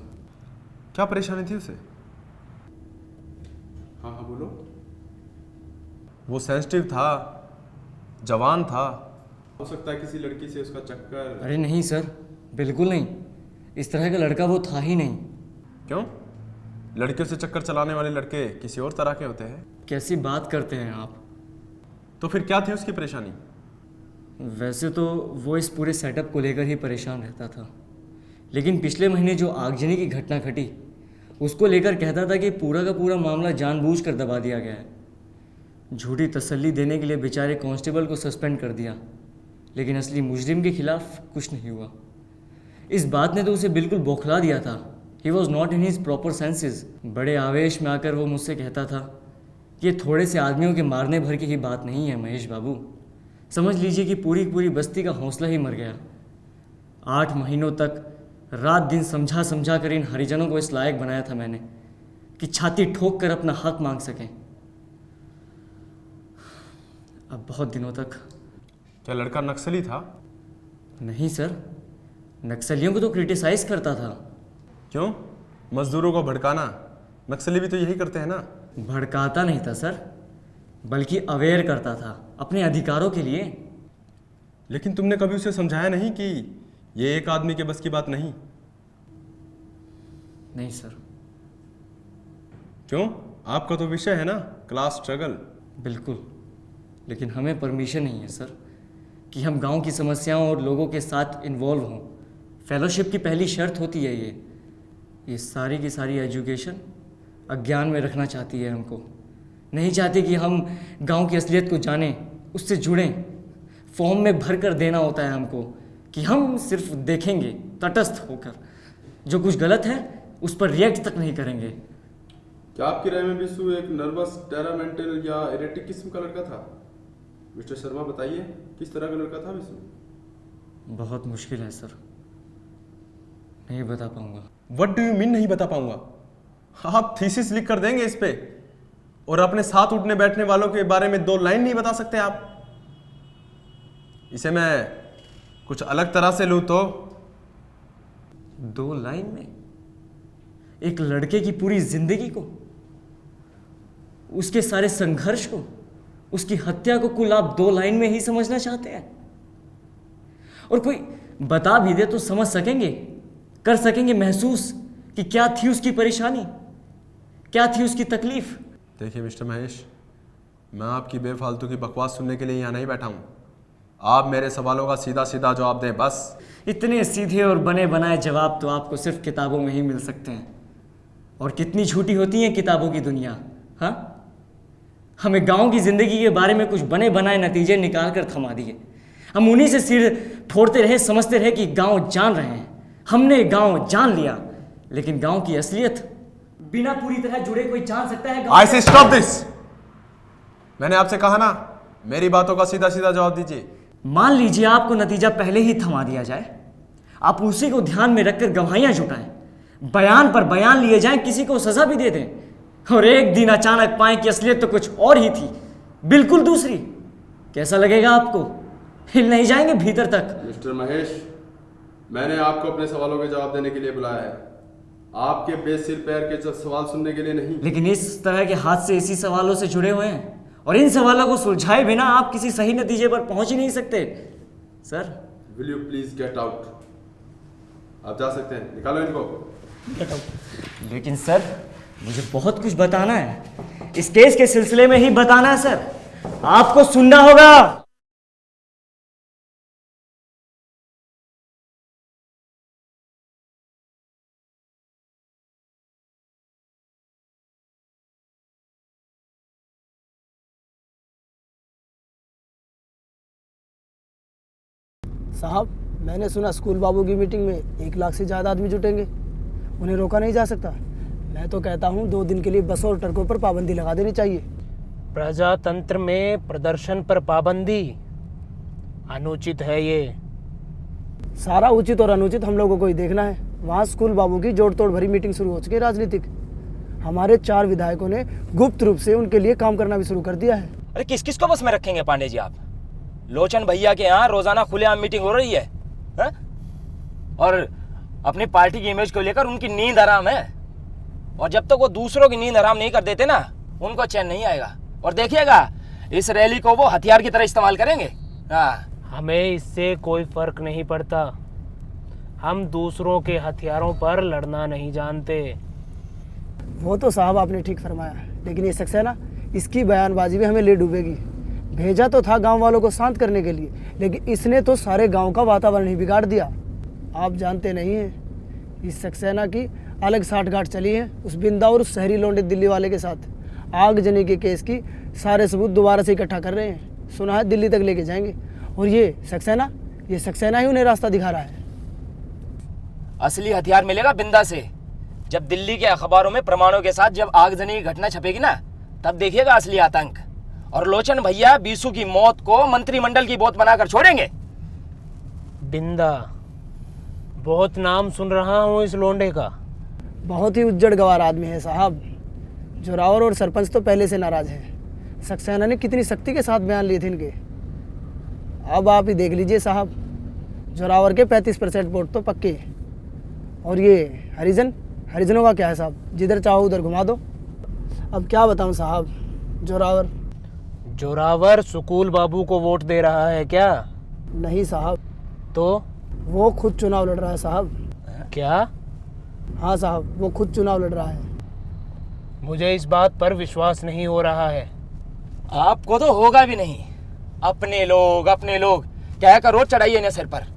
क्या परेशानी थी उसे? हाँ हाँ बोलो। वो सेंसिटिव था, जवान था, हो सकता है किसी लड़की से उसका चक्कर।
अरे नहीं सर, बिल्कुल नहीं। इस तरह का लड़का वो था ही नहीं।
क्यों? लड़कियों से चक्कर चलाने वाले लड़के किसी और तरह के होते हैं।
कैसी बात करते हैं आप?
तो फिर क्या थी उसकी परेशानी?
वैसे तो वो इस पूरे सेटअप को लेकर ही परेशान रहता था, लेकिन पिछले महीने जो आगजनी की घटना घटी उसको लेकर कहता था कि पूरा का पूरा मामला जानबूझकर दबा दिया गया है। झूठी तसल्ली देने के लिए बेचारे कांस्टेबल को सस्पेंड कर दिया, लेकिन असली मुजरिम के खिलाफ कुछ नहीं हुआ। इस बात ने तो उसे बिल्कुल बौखला दिया था। He was not in his proper senses. बड़े आवेश में आकर वो मुझसे कहता था कि ये थोड़े से आदमियों के मारने भर की ही बात नहीं है महेश बाबू, समझ लीजिए कि पूरी पूरी बस्ती का हौसला ही मर गया। 8 महीनों तक रात दिन समझा समझा कर इन हरिजनों को इस लायक बनाया था मैंने कि छाती ठोक कर अपना हक मांग सकें। अब बहुत दिनों तक।
क्या लड़का नक्सली था?
नहीं सर, नक्सलियों को तो क्रिटिसाइज करता था।
क्यों? मजदूरों को भड़काना, नक्सली भी तो यही करते हैं ना।
भड़काता नहीं था सर, बल्कि अवेयर करता था अपने अधिकारों के लिए।
लेकिन तुमने कभी उसे समझाया नहीं कि ये एक आदमी के बस की बात नहीं?
नहीं सर।
क्यों? आपका तो विषय है ना क्लास स्ट्रगल।
बिल्कुल, लेकिन हमें परमिशन नहीं है सर कि हम गांव की समस्याओं और लोगों के साथ इन्वॉल्व हों। फेलोशिप की पहली शर्त होती है ये। ये सारी की सारी एजुकेशन अज्ञान में रखना चाहती है हमको। नहीं चाहती कि हम गांव की असलियत को जानें, उससे जुड़ें। फॉर्म में भर कर देना होता है हमको कि हम सिर्फ देखेंगे तटस्थ होकर, जो कुछ गलत है उस पर रिएक्ट तक नहीं करेंगे।
क्या आपकी राय में बिस्सू एक नर्वस, टेरामेंटल या एरेटिक किस्म का लड़का था? मिस्टर शर्मा बताइए, किस तरह का लड़का था बिस्सू?
बहुत मुश्किल है सर, नहीं बता पाऊंगा।
व्हाट डू यू मीन नहीं बता पाऊंगा? आप थीसिस लिख कर देंगे इस पे, और अपने साथ उठने बैठने वालों के बारे में 2 लाइन नहीं बता सकते आप? इसे मैं कुछ अलग तरह से लूं तो
2 लाइन में एक लड़के की पूरी जिंदगी को, उसके सारे संघर्ष को, उसकी हत्या को कुल आप 2 लाइन में ही समझना चाहते हैं? और कोई बता भी दे तो समझ सकेंगे, कर सकेंगे महसूस कि क्या थी उसकी परेशानी, क्या थी उसकी तकलीफ?
देखिए मिस्टर महेश, मैं आपकी बेफालतू की बकवास सुनने के लिए यहाँ नहीं बैठा हूँ। आप मेरे सवालों का सीधा सीधा जवाब दें बस।
इतने सीधे और बने बनाए जवाब तो आपको सिर्फ किताबों में ही मिल सकते हैं। और कितनी झूठी होती है किताबों की दुनिया। हाँ, हमें गांव की ज़िंदगी के बारे में कुछ बने बनाए नतीजे निकाल कर थमा दिए। हम उन्हीं से सिर फोड़ते रहे, समझते रहे कि गांव जान रहे हैं। हमने गांव जान लिया, लेकिन गांव की असलियत बिना पूरी तरह जुड़े कोई जान सकता है?
आई से स्टॉप दिस। मैंने आपसे कहा ना, मेरी बातों का सीधा सीधा जवाब दीजिए।
मान लीजिए आपको नतीजा पहले ही थमा दिया जाए, आप उसी को ध्यान में रखकर गवाहियां जुटाएं, बयान पर बयान लिए जाएं, किसी को सजा भी दे दें, और एक दिन अचानक पाएं कि असलियत तो कुछ और ही थी, बिल्कुल दूसरी। कैसा लगेगा आपको? हिल नहीं जाएंगे भीतर तक?
मिस्टर महेश, मैंने आपको अपने सवालों के जवाब देने के लिए बुलाया है, आपके बेसिर पैर के सवाल सुनने के लिए नहीं।
लेकिन इस तरह के हाथ से इसी सवालों से जुड़े हुए हैं, और इन सवालों को सुलझाए बिना आप किसी सही नतीजे पर पहुंच ही नहीं सकते। Sir,
will you please get out? आप जा सकते हैं, निकालो इनको।
Get out. लेकिन सर, मुझे बहुत कुछ बताना है, इस केस के सिलसिले में ही बताना है सर, आपको सुनना होगा।
साहब, मैंने सुना स्कूल बाबू की मीटिंग में 1 लाख से ज़्यादा आदमी जुटेंगे, उन्हें रोका नहीं जा सकता। मैं तो कहता हूँ 2 दिन के लिए बसों और ट्रकों पर पाबंदी लगा देनी चाहिए।
प्रजातंत्र में प्रदर्शन पर पाबंदी अनुचित है। ये
सारा उचित और अनुचित हम लोगों को ही देखना है। वहाँ स्कूल बाबू की जोड़ तोड़ भरी मीटिंग शुरू हो चुकी है राजनीतिक। हमारे 4 विधायकों ने गुप्त रूप से उनके लिए काम करना भी शुरू कर दिया है।
अरे किस किस को बस में रखेंगे पांडे जी आप? लोचन भैया के यहाँ रोजाना खुलेआम मीटिंग हो रही है, हा? और अपनी पार्टी की इमेज को लेकर उनकी नींद हराम है, और जब तक वो दूसरों की नींद हराम नहीं कर देते ना, उनको चैन नहीं आएगा। और देखिएगा, इस रैली को वो हथियार की तरह इस्तेमाल करेंगे। हाँ,
हमें इससे कोई फर्क नहीं पड़ता। हम दूसरों के हथियारों पर लड़ना नहीं जानते।
वो तो साहब आपने ठीक फरमाया, लेकिन ये सक्सेना, इसकी बयानबाजी भी हमें ले डूबेगी। भेजा तो था गांव वालों को शांत करने के लिए, लेकिन इसने तो सारे गांव का वातावरण ही बिगाड़ दिया। आप जानते नहीं हैं, इस सक्सेना की अलग साठगांठ चली है उस बिंदा और उस शहरी लौंडे दिल्ली वाले के साथ। आगजनी के केस की सारे सबूत दोबारा से इकट्ठा कर रहे हैं। सुना है दिल्ली तक लेके जाएंगे, और ये सक्सेना ही उन्हें रास्ता दिखा रहा है।
असली हथियार मिलेगा बिंदा से। जब दिल्ली के अखबारों में प्रमाणों के साथ जब आगजनी की घटना छपेगी ना, तब देखिएगा असली आतंक। और लोचन भैया बीसू की मौत को मंत्रिमंडल की बोत बनाकर छोड़ेंगे।
बिंदा, बहुत नाम सुन रहा हूँ इस लोंडे का।
बहुत ही उज्जड़ गवार आदमी है साहब। जोरावर और सरपंच तो पहले से नाराज हैं। सक्सेना ने कितनी सख्ती के साथ बयान लिए थे इनके। अब आप ही देख लीजिए साहब, जोरावर के 35% वोट तो पक्के हैं। और ये हरिजनों का क्या है साहब? जिधर चाहो उधर घुमा दो। अब क्या बताऊं साहब,
जोरावर सुकूल बाबू को वोट दे रहा है क्या?
नहीं साहब।
तो
वो खुद चुनाव लड़ रहा है साहब।
क्या?
हाँ साहब, वो खुद चुनाव लड़ रहा है।
मुझे इस बात पर विश्वास नहीं हो रहा है।
आपको तो होगा भी नहीं। अपने लोग कहकर रोज चढ़ाइए इन्हें सिर पर।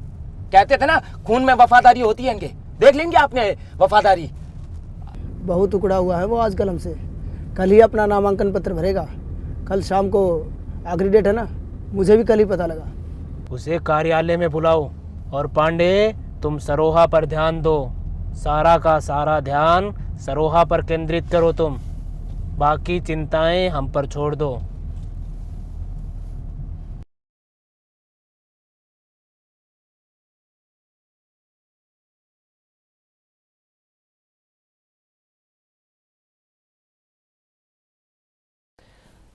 कहते थे ना, खून में वफादारी होती है इनके। देख लेंगे आपने वफादारी।
बहुत टुकड़ा हुआ है वो आजकल हमसे। कल ही अपना नामांकन पत्र भरेगा, कल शाम को आखिरी डेट है ना, मुझे भी कल ही पता लगा।
उसे कार्यालय में बुलाओ और पांडे तुम सरोहा पर ध्यान दो, सारा का सारा ध्यान सरोहा पर केंद्रित करो तुम, बाकी चिंताएं हम पर छोड़ दो।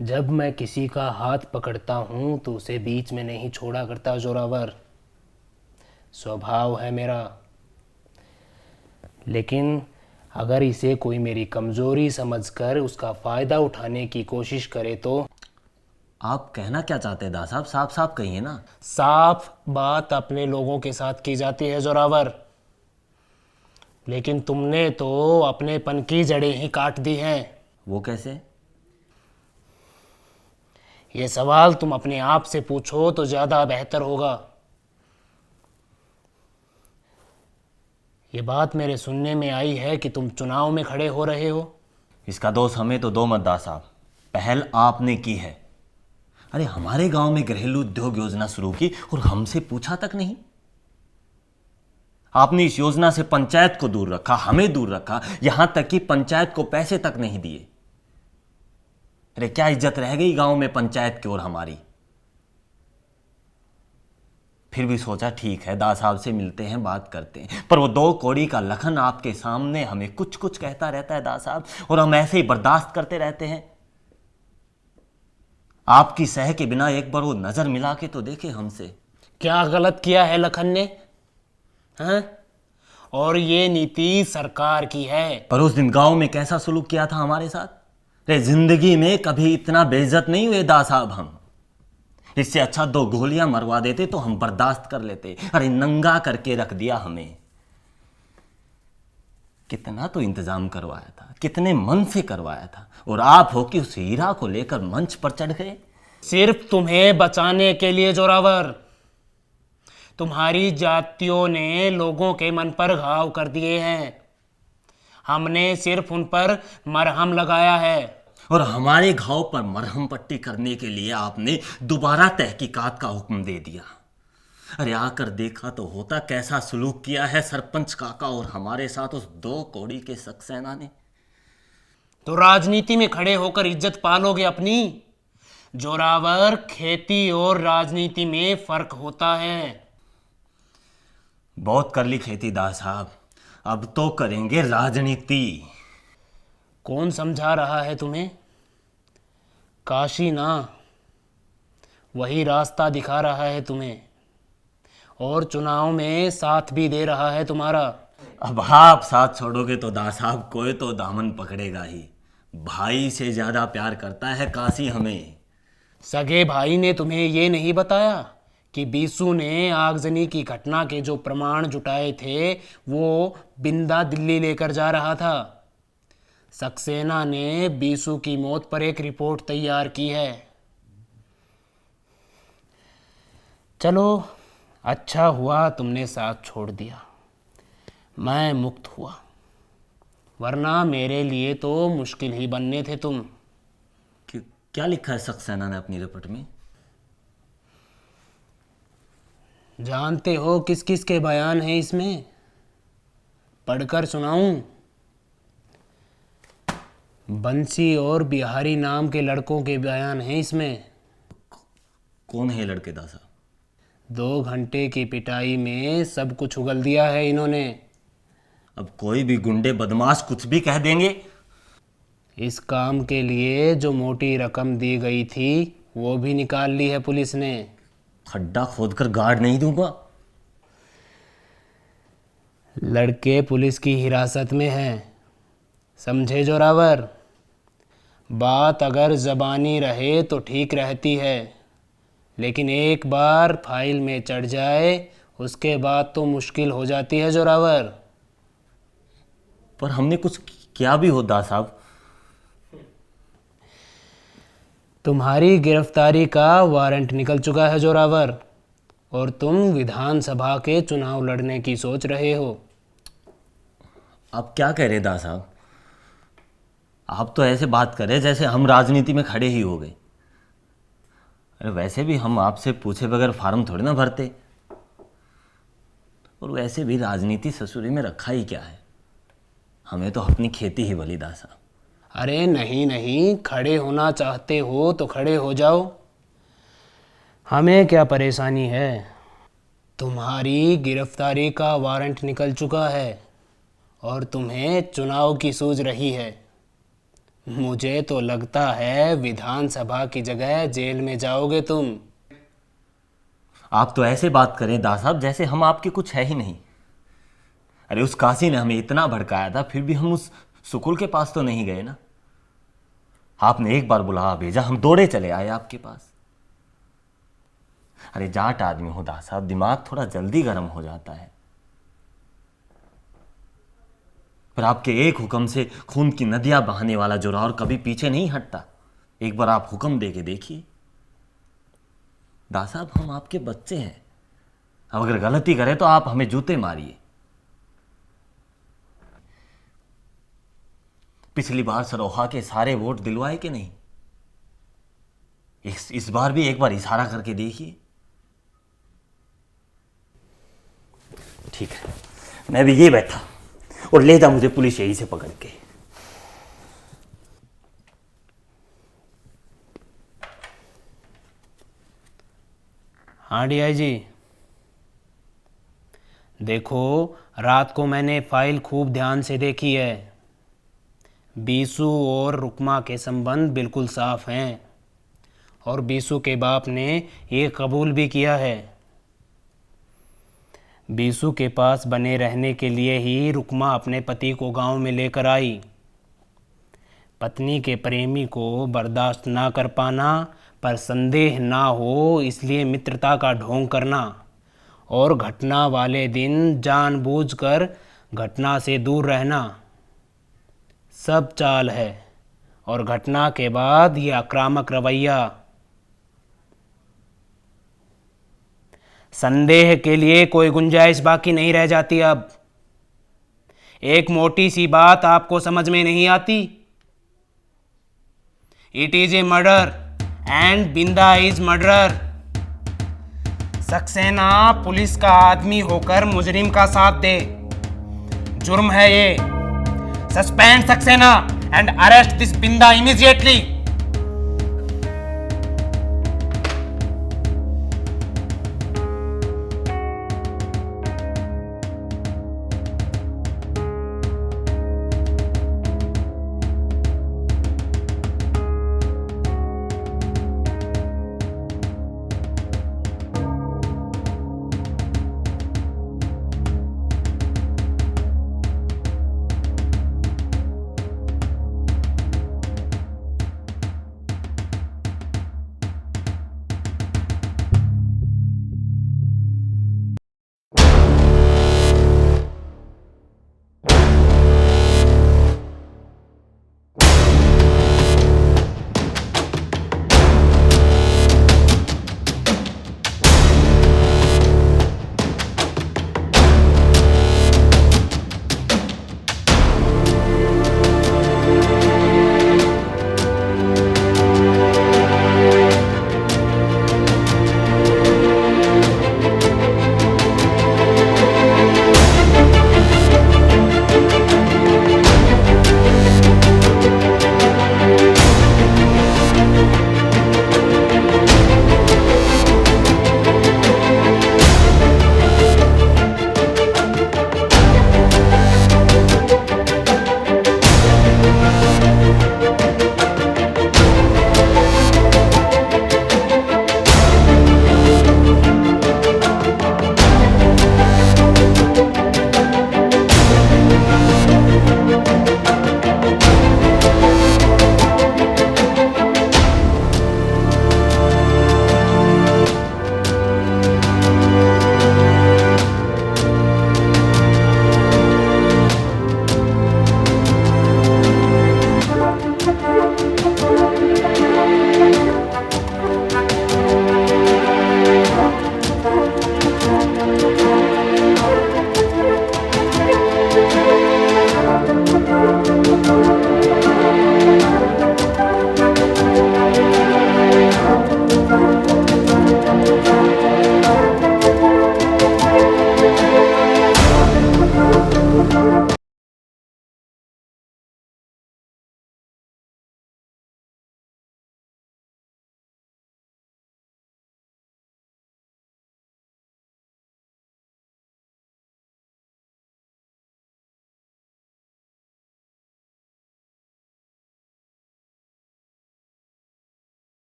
जब मैं किसी का हाथ पकड़ता हूं तो उसे बीच में नहीं छोड़ा करता जोरावर, स्वभाव है मेरा। लेकिन अगर इसे कोई मेरी कमज़ोरी समझकर उसका फ़ायदा उठाने की कोशिश करे तो।
आप कहना क्या चाहते हैं दास साहब? साफ साफ कहिए ना।
साफ बात अपने लोगों के साथ की जाती है जोरावर, लेकिन तुमने तो अपनेपन की जड़ें ही काट दी हैं।
वो कैसे?
ये सवाल तुम अपने आप से पूछो तो ज़्यादा बेहतर होगा। ये बात मेरे सुनने में आई है कि तुम चुनाव में खड़े हो रहे हो।
इसका दोष हमें तो दो मत दास साहब, पहल आपने की है। अरे हमारे गांव में घरेलू उद्योग योजना शुरू की और हमसे पूछा तक नहीं। आपने इस योजना से पंचायत को दूर रखा, हमें दूर रखा, यहां तक कि पंचायत को पैसे तक नहीं दिए। अरे क्या इज्जत रह गई गांव में पंचायत की और हमारी। फिर भी सोचा ठीक है दास साहब से मिलते हैं, बात करते हैं। पर वो दो कौड़ी का लखन आपके सामने हमें कुछ कुछ कहता रहता है दास साहब, और हम ऐसे ही बर्दाश्त करते रहते हैं। आपकी सह के बिना एक बार वो नजर मिला के तो देखे हमसे।
क्या गलत किया है लखन ने? हैं? और ये नीति सरकार की है।
पर उस दिन गांव में कैसा सलूक किया था हमारे साथ? अरे जिंदगी में कभी इतना बेइज्जत नहीं हुए दास साहब हम। इससे अच्छा दो गोलियां मरवा देते तो हम बर्दाश्त कर लेते। अरे नंगा करके रख दिया हमें। कितना तो इंतजाम करवाया था, कितने मन से करवाया था, और आप हो कि उस हीरा को लेकर मंच पर चढ़ गए।
सिर्फ तुम्हें बचाने के लिए जोरावर। तुम्हारी जातियों ने लोगों के मन पर घाव कर दिए हैं, हमने सिर्फ उन पर मरहम लगाया है।
और हमारे घाव पर मरहम पट्टी करने के लिए आपने दोबारा तहकीकात का हुक्म दे दिया। अरे आकर देखा तो होता कैसा सलूक किया है सरपंच काका और हमारे साथ उस दो कौड़ी के सक्सेना ने।
तो राजनीति में खड़े होकर इज्जत पालोगे अपनी? जोरावर, खेती और राजनीति में फर्क होता है।
बहुत कर ली खेती दास साहब, अब तो करेंगे राजनीति।
कौन समझा रहा है तुम्हें? काशी ना, वही रास्ता दिखा रहा है तुम्हें, और चुनाव में साथ भी दे रहा है तुम्हारा।
अब आप साथ छोड़ोगे तो दास साहब कोई तो दामन पकड़ेगा ही। भाई से ज्यादा प्यार करता है काशी हमें।
सगे भाई ने तुम्हें ये नहीं बताया कि बीसू ने आगजनी की घटना के जो प्रमाण जुटाए थे वो बिंदा दिल्ली लेकर जा रहा था। सक्सेना ने बीसू की मौत पर एक रिपोर्ट तैयार की है। चलो, अच्छा हुआ तुमने साथ छोड़ दिया, मैं मुक्त हुआ, वरना मेरे लिए तो मुश्किल ही बनने थे तुम।
क्या लिखा है सक्सेना ने अपनी रिपोर्ट में?
जानते हो किस किस के बयान हैं इसमें? पढ़कर सुनाऊं? बंसी और बिहारी नाम के लड़कों के बयान हैं इसमें।
कौन है लड़के दासा?
2 घंटे की पिटाई में सब कुछ उगल दिया है इन्होंने।
अब कोई भी गुंडे बदमाश कुछ भी कह देंगे।
इस काम के लिए जो मोटी रकम दी गई थी वो भी निकाल ली है पुलिस ने।
खड्डा खोदकर गार्ड नहीं दूंगा।
लड़के पुलिस की हिरासत में हैं, समझे जोरावर? बात अगर ज़बानी रहे तो ठीक रहती है, लेकिन एक बार फाइल में चढ़ जाए उसके बाद तो मुश्किल हो जाती है जोरावर।
पर हमने कुछ किया भी हो दास साहब।
तुम्हारी गिरफ्तारी का वारंट निकल चुका है जोरावर, और तुम विधानसभा के चुनाव लड़ने की सोच रहे हो।
आप क्या कह रहे दास साहब? आप तो ऐसे बात करें जैसे हम राजनीति में खड़े ही हो गए। अरे वैसे भी हम आपसे पूछे बगैर फार्म थोड़ी ना भरते, और वैसे भी राजनीति ससुरी में रखा ही क्या है, हमें तो अपनी खेती ही भली दासा।
अरे नहीं नहीं, खड़े होना चाहते हो तो खड़े हो जाओ, हमें क्या परेशानी है। तुम्हारी गिरफ्तारी का वारंट निकल चुका है और तुम्हें चुनाव की सूझ रही है। मुझे तो लगता है विधानसभा की जगह जेल में जाओगे तुम।
आप तो ऐसे बात करें दास साहब जैसे हम आपके कुछ है ही नहीं। अरे उस काशी ने हमें इतना भड़काया था, फिर भी हम उस सुकुल के पास तो नहीं गए ना। आपने एक बार बुलावा भेजा, हम दौड़े चले आए आपके पास। अरे जाट आदमी हो दास साहब, दिमाग थोड़ा जल्दी गर्म हो जाता है, पर आपके एक हुक्म से खून की नदियां बहाने वाला जोरावर कभी पीछे नहीं हटता। एक बार आप हुक्म दे के देखिए। दास साहब हम आपके बच्चे हैं, अब अगर गलती करें तो आप हमें जूते मारिए। पिछली बार सरोहा के सारे वोट दिलवाए कि नहीं, इस बार भी एक बार इशारा करके देखिए। ठीक है, मैं भी ये बैठा और ले जा मुझे पुलिस यहीं से पकड़ के।
हाँ DIG, देखो रात को मैंने फाइल खूब ध्यान से देखी है। बीसू और रुकमा के संबंध बिल्कुल साफ हैं और बीसू के बाप ने ये कबूल भी किया है। बीसू के पास बने रहने के लिए ही रुकमा अपने पति को गांव में लेकर आई। पत्नी के प्रेमी को बर्दाश्त ना कर पाना, पर संदेह ना हो इसलिए मित्रता का ढोंग करना और घटना वाले दिन जानबूझकर घटना से दूर रहना, सब चाल है। और घटना के बाद ये आक्रामक रवैया, संदेह के लिए कोई गुंजाइश बाकी नहीं रह जाती। अब एक मोटी सी बात आपको समझ में नहीं आती। It is a murder and Binda is murderer. Saxena police का आदमी होकर मुजरिम का साथ दे, जुर्म है ये। Suspend Saxena and arrest this Binda immediately.